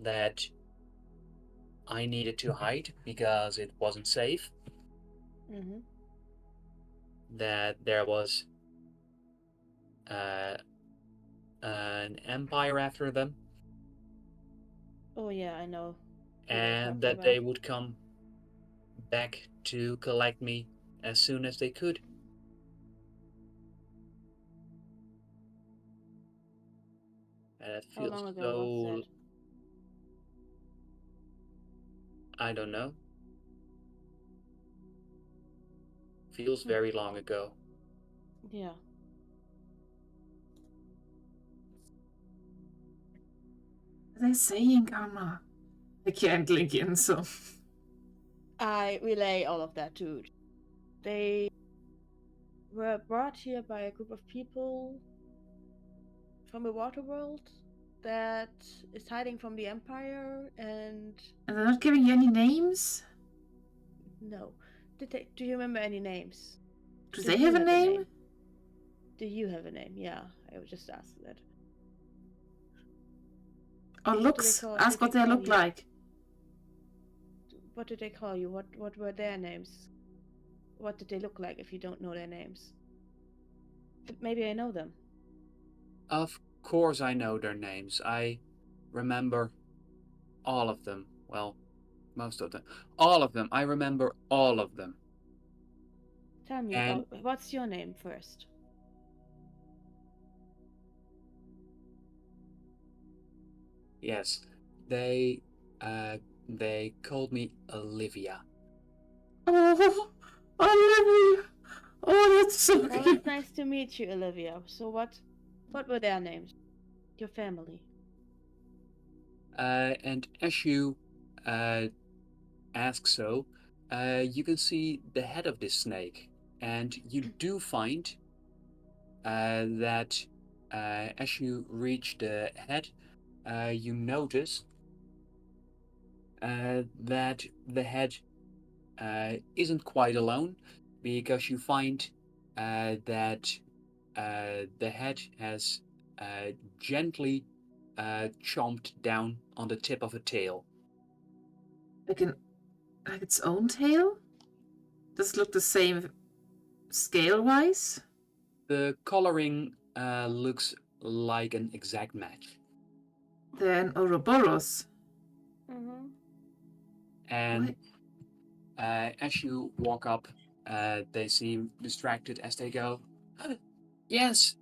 that I needed to hide because it wasn't safe. Mm-hmm. That there was an empire after them. Oh yeah, I know. And that they would come back to collect me as soon as they could. And it How feels long ago so. was that? I don't know. Feels very long ago. Yeah. What are they saying, Karma? I can't link in, so. I relay all of that to. They were brought here by a group of people from a water world that is hiding from the Empire, and they're not giving you any names? No. Do you remember any names? Do they have a name? Do you have a name? Yeah, I would just ask that. Or looks. Ask what they look like. What did they call you? What were their names? What did they look like if you don't know their names? Maybe I know them. Of course I know their names. I remember all of them. Well, most of them. All of them. I remember all of them. Tell me And about what's your name first? yes, they they called me Olivia. Oh, Olivia. Oh, that's so Well, cute. it's nice to meet you, Olivia. So what were their names? Your family. And as you ask so, you can see the head of this snake, and you do find that as you reach the head, you notice that the head isn't quite alone, because you find that the head has gently chomped down on the tip of a tail. Like its own tail? Does it look the same scale-wise? The coloring looks like an exact match. Then Ouroboros. Mm-hmm. And as you walk up, they seem distracted as they go. Yes,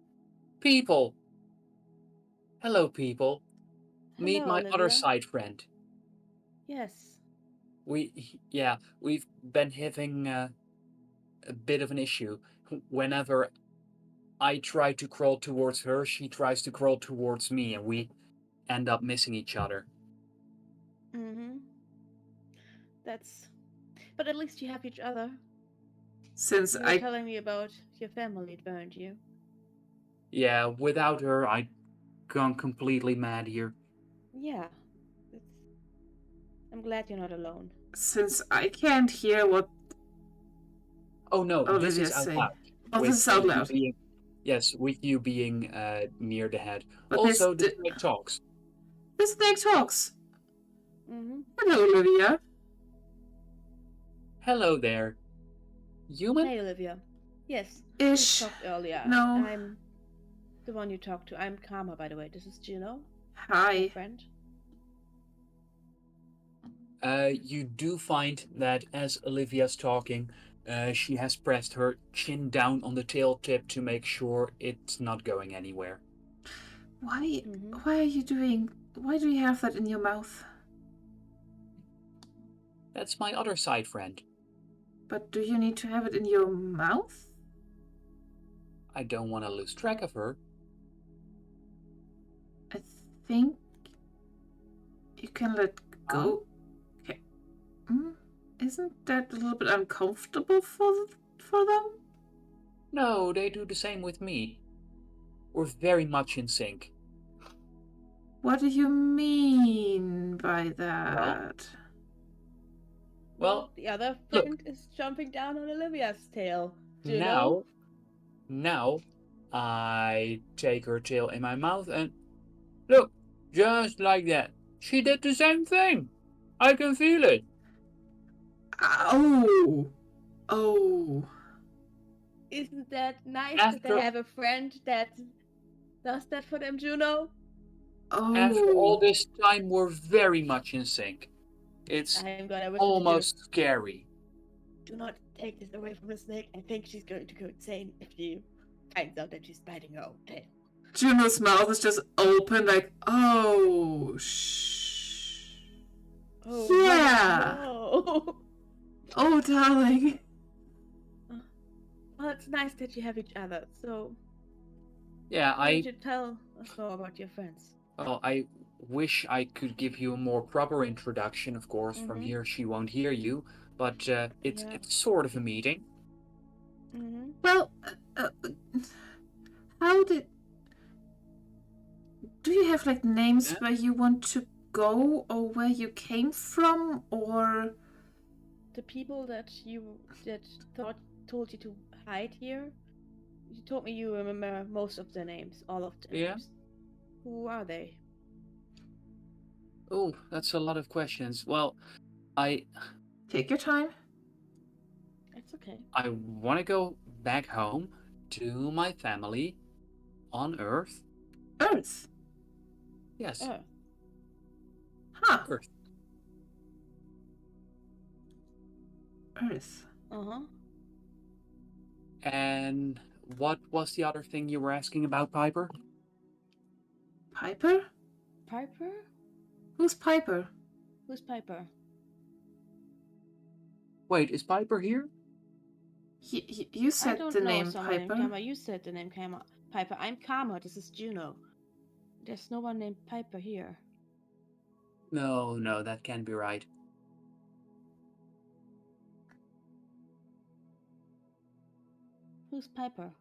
people. Hello, people. Meet Hello, my other Olivia. side friend. Yes. We've been having a bit of an issue. Whenever I try to crawl towards her, she tries to crawl towards me, and we end up missing each other. Mm-hmm. But at least you have each other. Since You were telling me about your family, weren't you? Yeah, without her, I'd gone completely mad here. Yeah. I'm glad you're not alone. Since I can't hear what Oh no, this Olivia is out say. loud. Oh, this is out loud. Yes, with you being near the head. But Also, the snake talks. The snake talks. Mm-hmm. Hello, Olivia. Hello there. Human? Hey, Olivia. Yes. Ish. We talked earlier. No. I'm the one you talked to. I'm Karma, by the way. This is Juno. Hi. My friend. You do find that as Olivia's talking, she has pressed her chin down on the tail tip to make sure it's not going anywhere. Why are you doing... Why do you have that in your mouth? That's my other side friend. But do you need to have it in your mouth? I don't want to lose track of her. I think you can let go. Okay. Isn't that a little bit uncomfortable for them? No, they do the same with me. We're very much in sync. What do you mean by that? Well, the other friend is jumping down on Olivia's tail. Juno? Now, I take her tail in my mouth and look, just like that. She did the same thing. I can feel it. Oh. Isn't that nice that they have a friend that does that for them, Juno? Oh. After all this time, we're very much in sync. It's almost scary. Do not take this away from the snake. I think she's going to go insane if she finds out that she's biting her own tail. Juno's mouth is just open, like, oh, shh. Oh, yeah. No. Oh, darling. Well, it's nice that you have each other. So, yeah, why don't you tell us more about your friends? Well, I wish I could give you a more proper introduction. Of course, from here she won't hear you, but it's sort of a meeting. Well, how did... Do you have like names where you want to go, or where you came from, or the people that told you to hide here? You told me you remember most of their names, all of their names. Who are they? Oh, that's a lot of questions. Well, Take your time. It's okay. I want to go back home to my family on Earth. Earth? Yes. Huh. Earth. Earth. Uh-huh. And what was the other thing you were asking about, Piper? Piper? Piper? Who's Piper? Who's Piper? Wait, is Piper here? You I said don't the know name someone named Piper. Karma. You said the name Piper. I'm Karma. This is Juno. There's no one named Piper here. No, that can't be right. Who's Piper?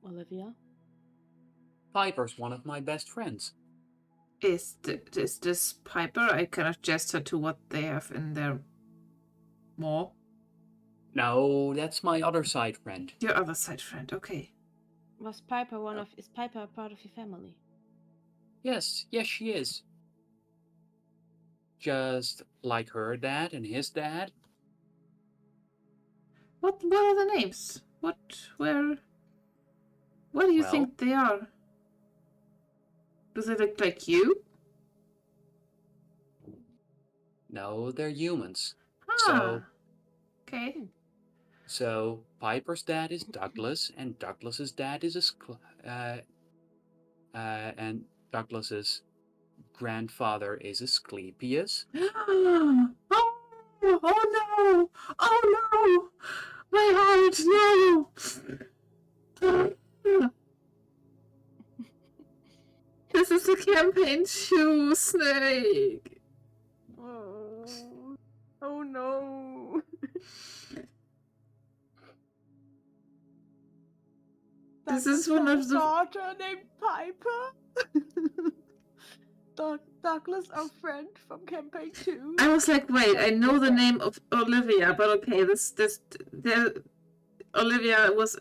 Olivia? Piper's one of my best friends. Is this Piper? I kind of gesture to what they have in their mall. No, that's my other side friend. Your other side friend, okay. Is Piper a part of your family? Yes, she is. Just like her dad and his dad. What are the names? Where do you think they are? Does it look like you? No, they're humans. Ah, okay. So Piper's dad is Douglas, and Douglas's dad is and Douglas's grandfather is Asclepius. Oh no! Oh no! My heart, no! This is a campaign shoe, Snake. Oh no! This is one of the daughter named Piper. Douglas, our friend from campaign 2. I was like, wait, I know the name of Olivia, but okay, Olivia was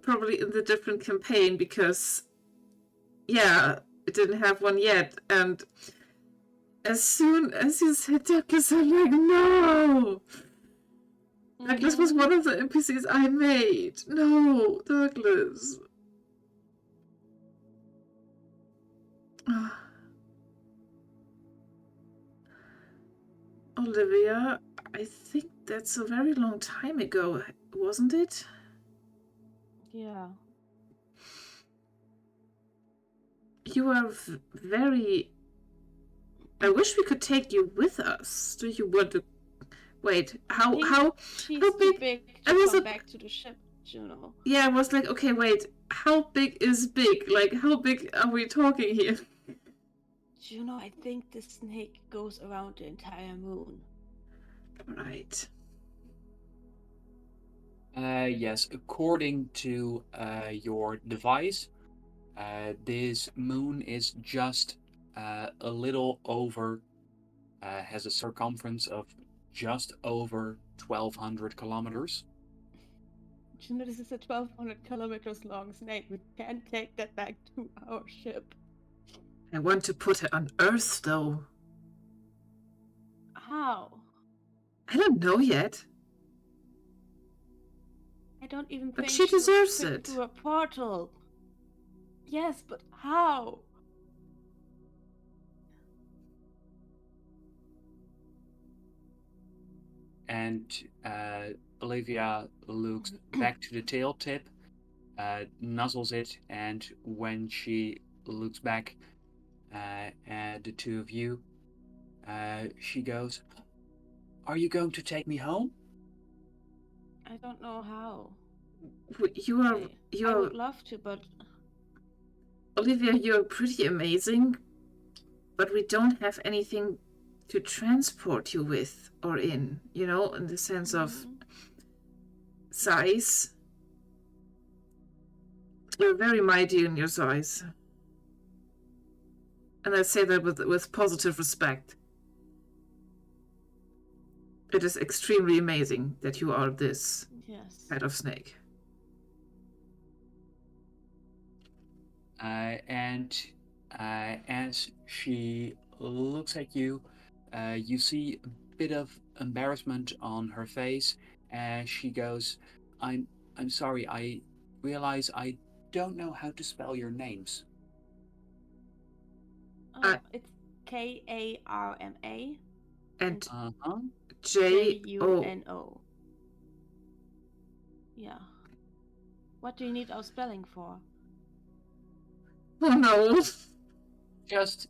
probably in the different campaign because, yeah, it didn't have one yet. And as soon as you said Douglas, I'm like, no! Douglas was one of the NPCs I made. No, Douglas. Olivia, I think that's a very long time ago, wasn't it? Yeah. You are very... I wish we could take you with us. Do you want to... Wait, how She's how too big to come back to the ship, Juno. Yeah, I was like, okay, wait, how big is big? Like, how big are we talking here? Juno, I think the snake goes around the entire moon. Right. Yes, according to your device, this moon is just a little over, has a circumference of just over 1,200 kilometers. Juno, this is a 1,200 kilometers long snake. We can't take that back to our ship. I want to put it on Earth, though. How? I don't know yet. I don't even But think she deserves fit it. through a portal. Yes, but how? And Olivia looks back to the tail tip, nuzzles it, and when she looks back at the two of you, she goes, "Are you going to take me home?" I don't know how. I would love to, but... Olivia, you're pretty amazing, but we don't have anything to transport you with or in, you know, in the sense of size. You're very mighty in your size. And I say that with positive respect. It is extremely amazing that you are this kind of snake. And as she looks at you, you see a bit of embarrassment on her face as she goes, I'm sorry, I realize I don't know how to spell your names." It's Karma. And Juno. Juno. Yeah. What do you need our spelling for? Oh no. Just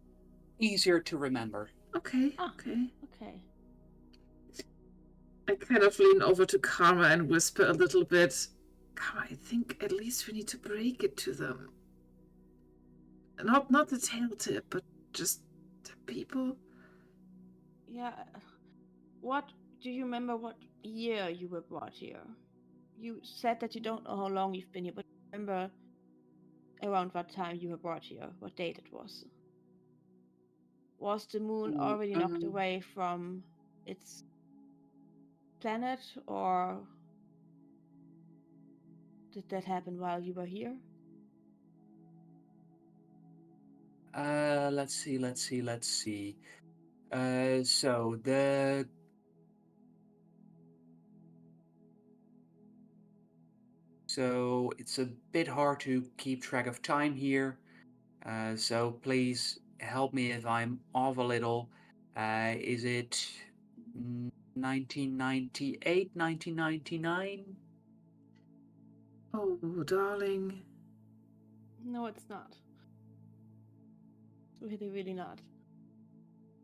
easier to remember. Okay. Okay. I kind of lean over to Karma and whisper a little bit. Karma, I think at least we need to break it to them. Not the tail tip, but just the people. Yeah. What do you remember? What year you were brought here? You said that you don't know how long you've been here, but remember around what time you were brought here? What date it was? Was the moon already knocked away from its planet, or did that happen while you were here? Let's see. So the So it's a bit hard to keep track of time here. So please help me if I'm off a little. Is it 1998, 1999? Oh, darling. No, it's not. Really, really not.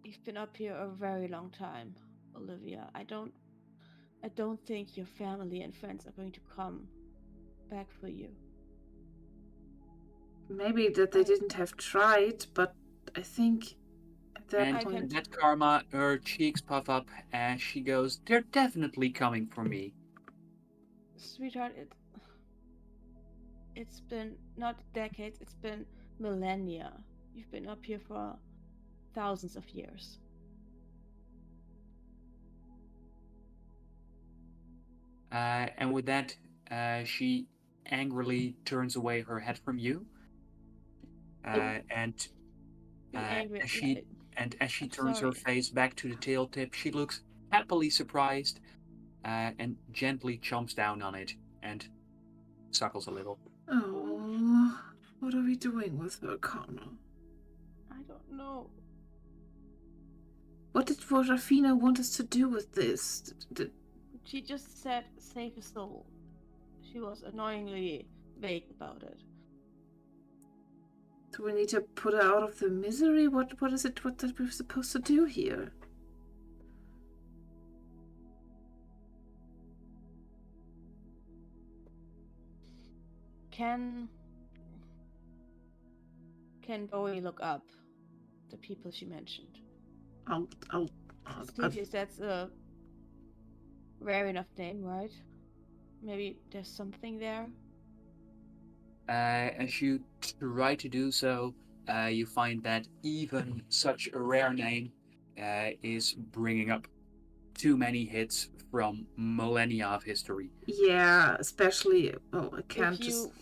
You've been up here a very long time, Olivia. I don't think your family and friends are going to come back for you. Maybe that they didn't have tried, but I think at that point... And that Karma, her cheeks puff up as she goes, "They're definitely coming for me." Sweetheart, it's been not decades, it's been millennia. You've been up here for thousands of years. And with that, she angrily turns away her head from you. And as she turns her face back to the tail tip, she looks happily surprised and gently chomps down on it and suckles a little. Oh, what are we doing with her, Karma? I don't know. What did Rafina want us to do with this? She just said save a soul. She was annoyingly vague about it. Do we need to put her out of the misery? What is it that we're supposed to do here? Can Bowie look up the people she mentioned? Sleepiest, that's a rare enough name, right? Maybe there's something there. As you try to do so, you find that even such a rare name is bringing up too many hits from millennia of history. Yeah, especially... Oh, I can't if you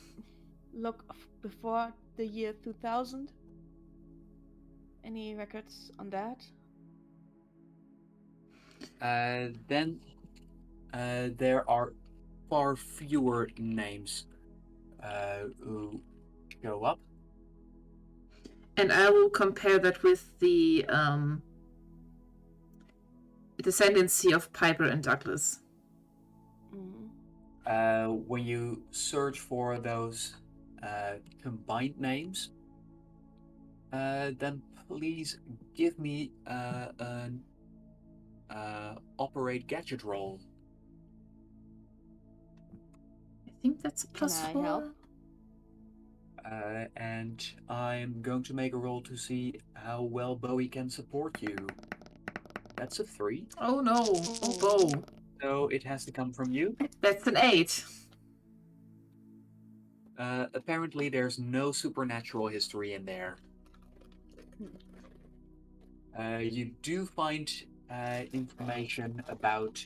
look before the year 2000, any records on that? Then there are far fewer names who show up. And I will compare that with the descendancy of Piper and Douglas. When you search for those combined names, then please give me an operate gadget roll. I think that's a plus Can I 4. help? And I'm going to make a roll to see how well Bowie can support you. That's a 3. Oh no, oh Bo. So it has to come from you. That's an 8. Apparently there's no supernatural history in there. You do find information about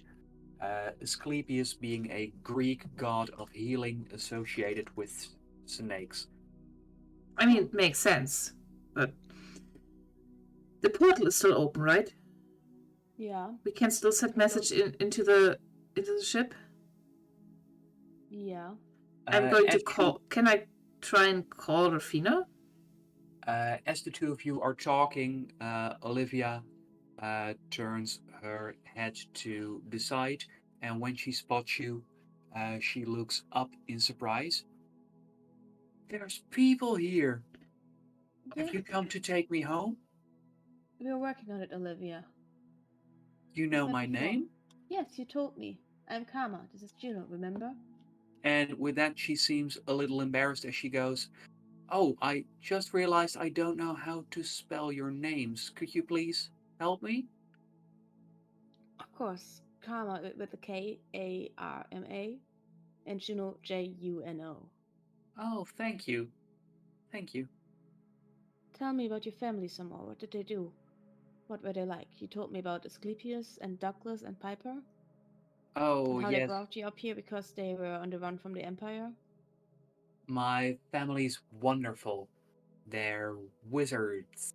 Asclepius being a Greek god of healing associated with snakes. I mean, it makes sense, but the portal is still open, right? Yeah. We can still send message into the ship. Yeah. I'm going to call. Can I try and call Rafina? As the two of you are talking, Olivia, turns her head to the side, and when she spots you, she looks up in surprise. There's people here. Have Yes, you come to take me home? we're working on it, Olivia. You We know met my before. name? Yes, you told me. I'm Karma. This is Juno, remember? And with that, she seems a little embarrassed as she goes, Oh, I just realized I don't know how to spell your names. Could you please help me? Of course. Karma with a Karma, and Juno Juno. Oh, thank you. Thank you. Tell me about your family some more. What did they do? What were they like? You told me about Asclepius and Douglas and Piper, Oh, and how they yes. brought you up here because they were on the run from the Empire. My family's wonderful. They're wizards.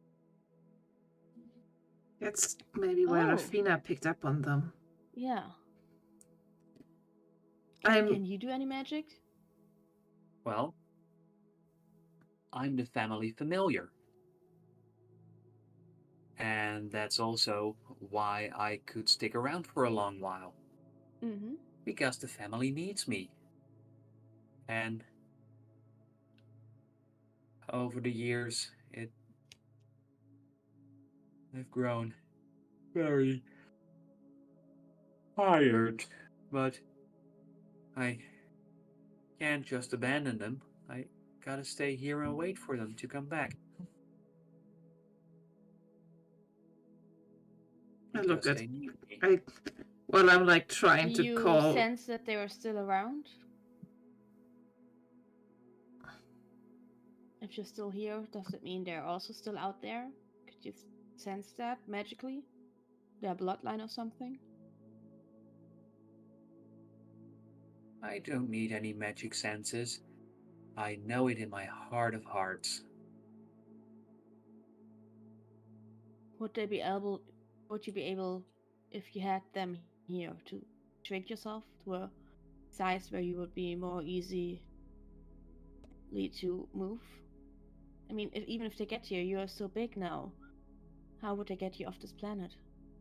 That's maybe why Oh, Rafina picked up on them. yeah. I'm Can you do any magic? Well, I'm the family familiar. And that's also why I could stick around for a long while. Mm-hmm. Because the family needs me. And over the years, I've grown very tired. But I can't just abandon them. I gotta stay here and wait for them to come back. I look Because at they need me. I'm like trying Do to you call. sense that they were still around? If you're still here, does it mean they're also still out there? Could you sense that magically? Their bloodline or something? I don't need any magic senses. I know it in my heart of hearts. Would you be able, if you had them here, to shrink yourself to a size where you would be more easily to move? I mean, even if they get here, you are so big now. How would they get you off this planet?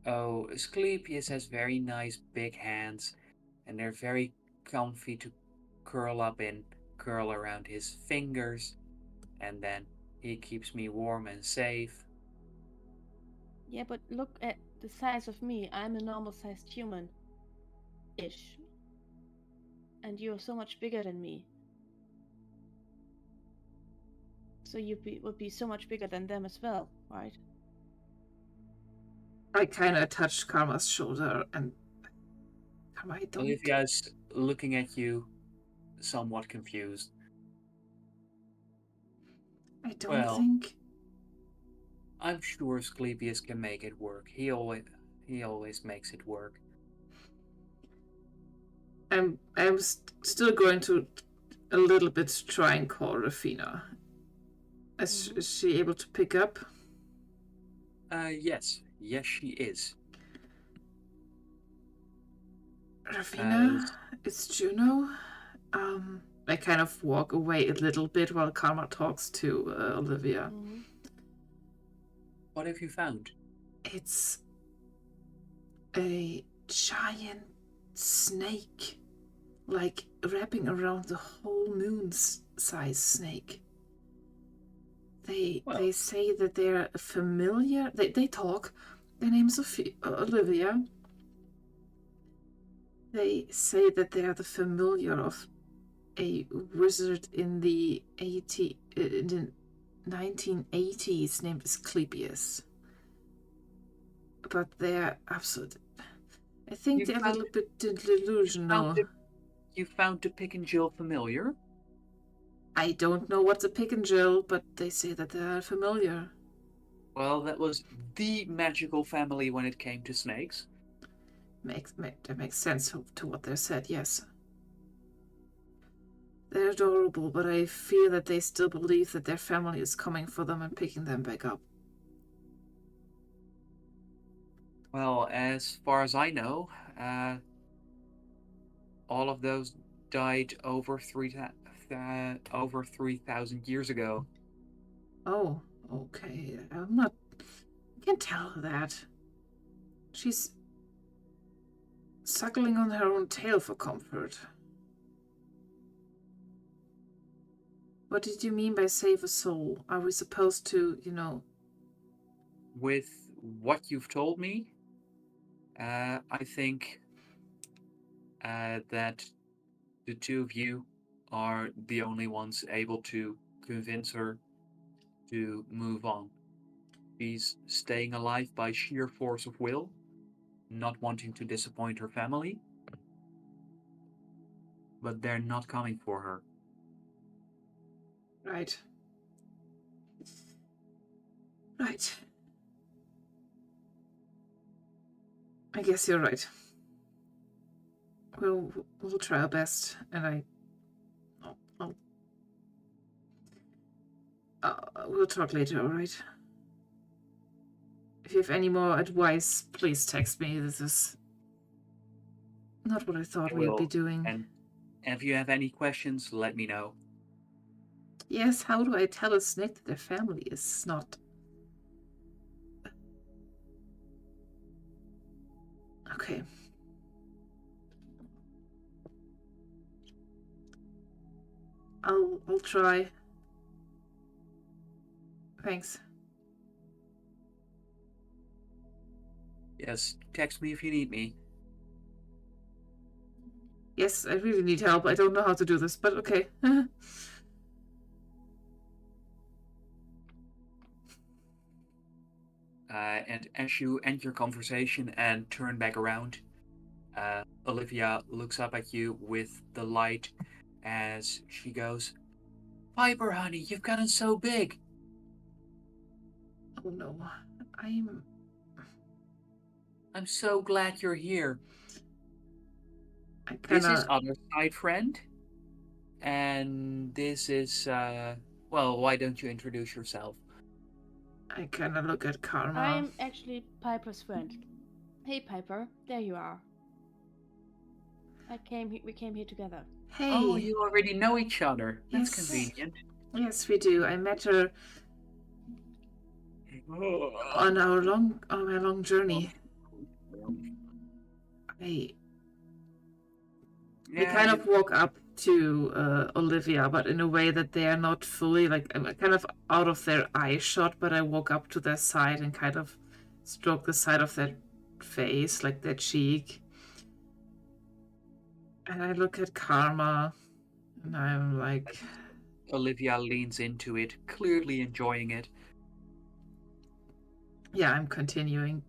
Oh, Asclepius has very nice big hands, and they're very comfy to curl up in, curl around his fingers, and then he keeps me warm and safe. Yeah, but look at the size of me. I'm a normal sized human ish. And you're so much bigger than me. So would be so much bigger than them as well, right? I kind of touched Karma's shoulder and Karma, I don't. Olivia's looking at you, somewhat confused. I don't Well, think. I'm sure Asclepius can make it work. He always makes it work. I'm still going to a little bit try and call Rafina. Is she able to pick up? Yes, she is. Rafina, it's Juno. I kind of walk away a little bit while Karma talks to Olivia. What have you found? It's a giant snake, like wrapping around the whole moon's size snake. They say that they're familiar. They talk. Their name's Olivia. They say that they are the familiar of a wizard in the 1980s named Asclepius. But they're absolute. I think they're a little bit delusional. You found the Pick and Jill familiar? I don't know what's a pick and Jill, but they say that they're familiar. Well, that was the magical family when it came to snakes. That makes sense to what they said, yes. They're adorable, but I fear that they still believe that their family is coming for them and picking them back up. Well, as far as I know, all of those died over 3,000 years ago. Oh, okay. I can't tell that. She's suckling on her own tail for comfort. What did you mean by save a soul? Are we supposed to, With what you've told me, I think that the two of you are the only ones able to convince her to move on. She's staying alive by sheer force of will, not wanting to disappoint her family, but they're not coming for her. Right. Right. I guess you're right. We'll try our best, and we'll talk later, all right? If you have any more advice, please text me. This is not what I thought we would be doing. And if you have any questions, let me know. Yes, how do I tell a snake that their family is not... Okay. I'll try. Thanks. Yes, text me if you need me. Yes, I really need help. I don't know how to do this, but okay. And as you end your conversation and turn back around, Olivia looks up at you with the light as she goes, "Piper, honey, you've gotten so big." Oh no, I'm so glad you're here. I This is kinda... other side friend, and this is well, why don't you introduce yourself? I kinda look at Karma. I'm actually Piper's friend. Hey, Piper, there you are. We came here together. Hey. Oh, you already know each other. That's Yes. convenient. Yes, we do. I met her on my long journey. We kind of walk up to Olivia, but in a way that they are not fully, like, I'm kind of out of their eye shot, but I walk up to their side and kind of stroke the side of their face, like their cheek. And I look at Karma, and I'm like... Olivia leans into it, clearly enjoying it. Yeah, I'm continuing.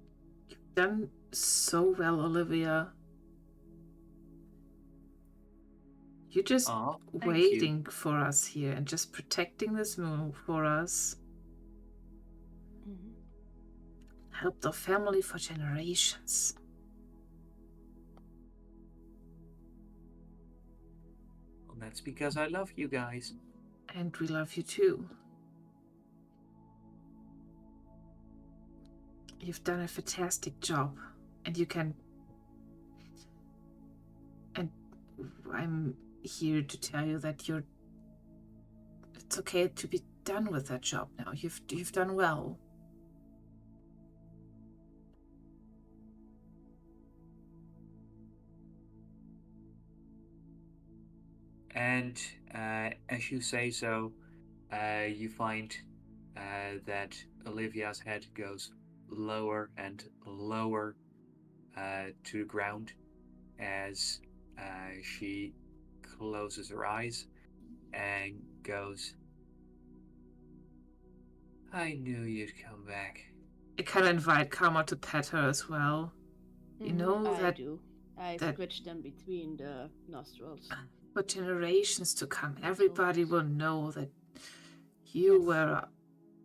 You've done so well, Olivia. You're just waiting for us here and just protecting this moon for us. Mm-hmm. Helped our family for generations. Well, that's because I love you guys. And we love you too. You've done a fantastic job. And you can... And I'm here to tell you that it's okay to be done with that job now. You've done well. And as you say so, you find that Olivia's head goes lower and lower to the ground as she closes her eyes and goes, "I knew you'd come back." I kind of invite Karma to pet her as well. You know I that... do. I scratch them between the nostrils. For generations to come, everybody will know that you were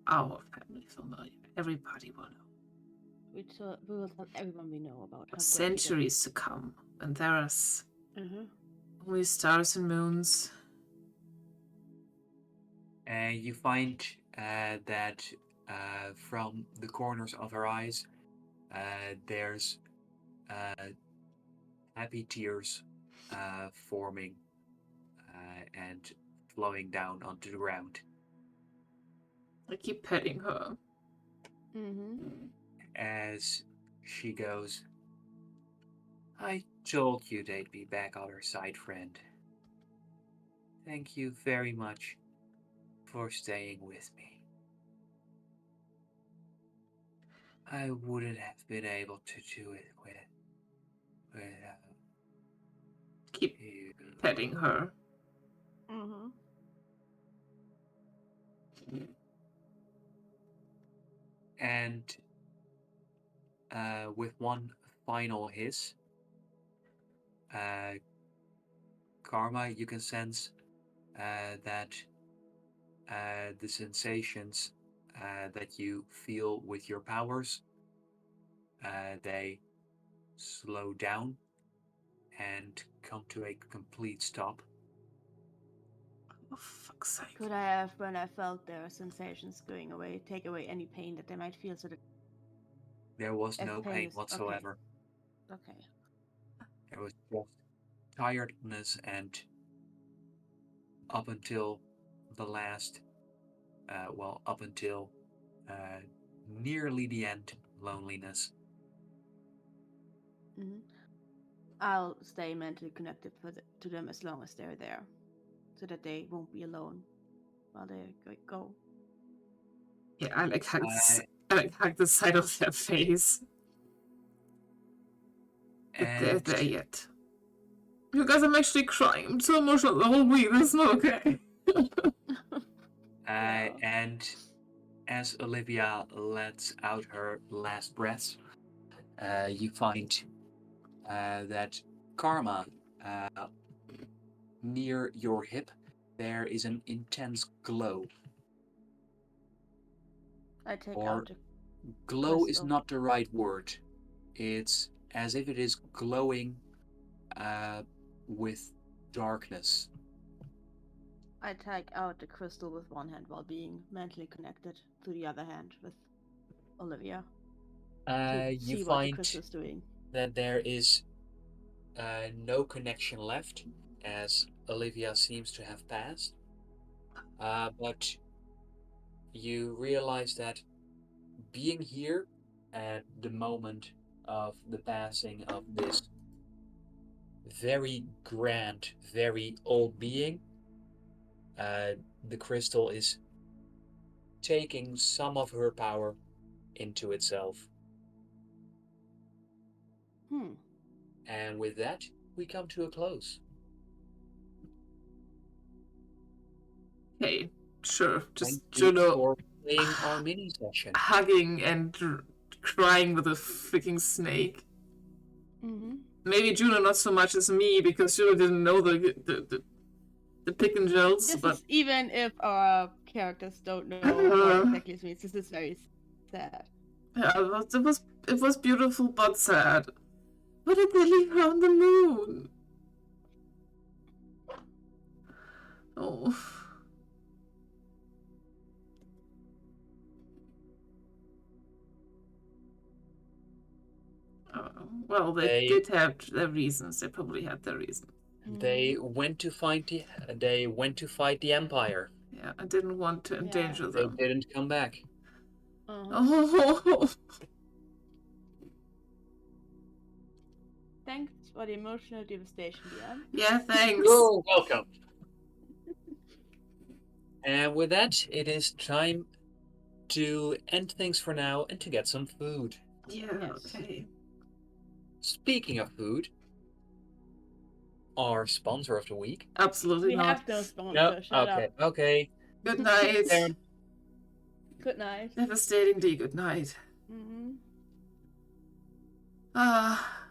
our family familiar. Everybody will know. We will tell everyone we know about how centuries to come, and there is only stars and moons. And you find that from the corners of her eyes, there's happy tears forming and flowing down onto the ground. I keep petting her. As she goes, I told you they'd be back on our side, friend. Thank you very much for staying with me. I wouldn't have been able to do it without Keep you. petting her. Mm-hmm. And with one final hiss, Karma, you can sense that the sensations that you feel with your powers, they slow down and come to a complete stop. Oh, fuck's sake. Could I have, when I felt their sensations going away, take away any pain that they might feel so that There was as no pain pain is whatsoever. okay. There was just tiredness and up until the last, up until nearly the end, loneliness. Mm-hmm. I'll stay mentally connected to them as long as they're there, so that they won't be alone while they go. Yeah, I like hug the side of their face. But they're And there yet. You guys, I'm actually crying. I'm so emotional the whole week. That's not okay. and as Olivia lets out her last breaths, you find that Karma, near your hip, there is an intense glow. I take Or out the glow is crystal. not the right word. It's as if it is glowing with darkness. I take out the crystal with one hand while being mentally connected to the other hand with Olivia. To You see what the find crystal's doing. that there is no connection left, as Olivia seems to have passed. But you realize that being here at the moment of the passing of this very grand, very old being, the crystal is taking some of her power into itself. And with that, we come to a close. Okay, sure. Just Thank you Juno for playing our mini session. hugging and crying with a freaking snake. Mm-hmm. Maybe Juno not so much as me, because Juno didn't know the pick and gels, This but is even if our characters don't know what exactly it means. This is very sad. yeah, it was beautiful but sad. Why did they leave her on the moon? Oh. Well, they did have their reasons. They probably had their reasons. They went to fight the Empire. Yeah, I didn't want to endanger them. They didn't come back. Oh. Thanks for the emotional devastation, Diane. Yeah, thanks. You're welcome. And with that, it is time to end things for now and to get some food. Yeah, Yes. okay. Speaking of food, our sponsor of the week. Absolutely We not. have no sponsor. No, Shut okay, up. okay. Good night. Darren. Good night. Devastating D, good night. Mm-hmm.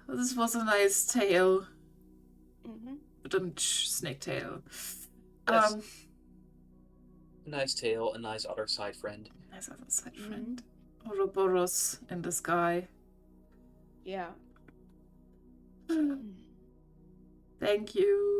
This was a nice tale. Mm-hmm. Snake tail. Yes. A nice tale, a nice other side friend. Nice other side friend. Ouroboros in the sky. Yeah. Thank you.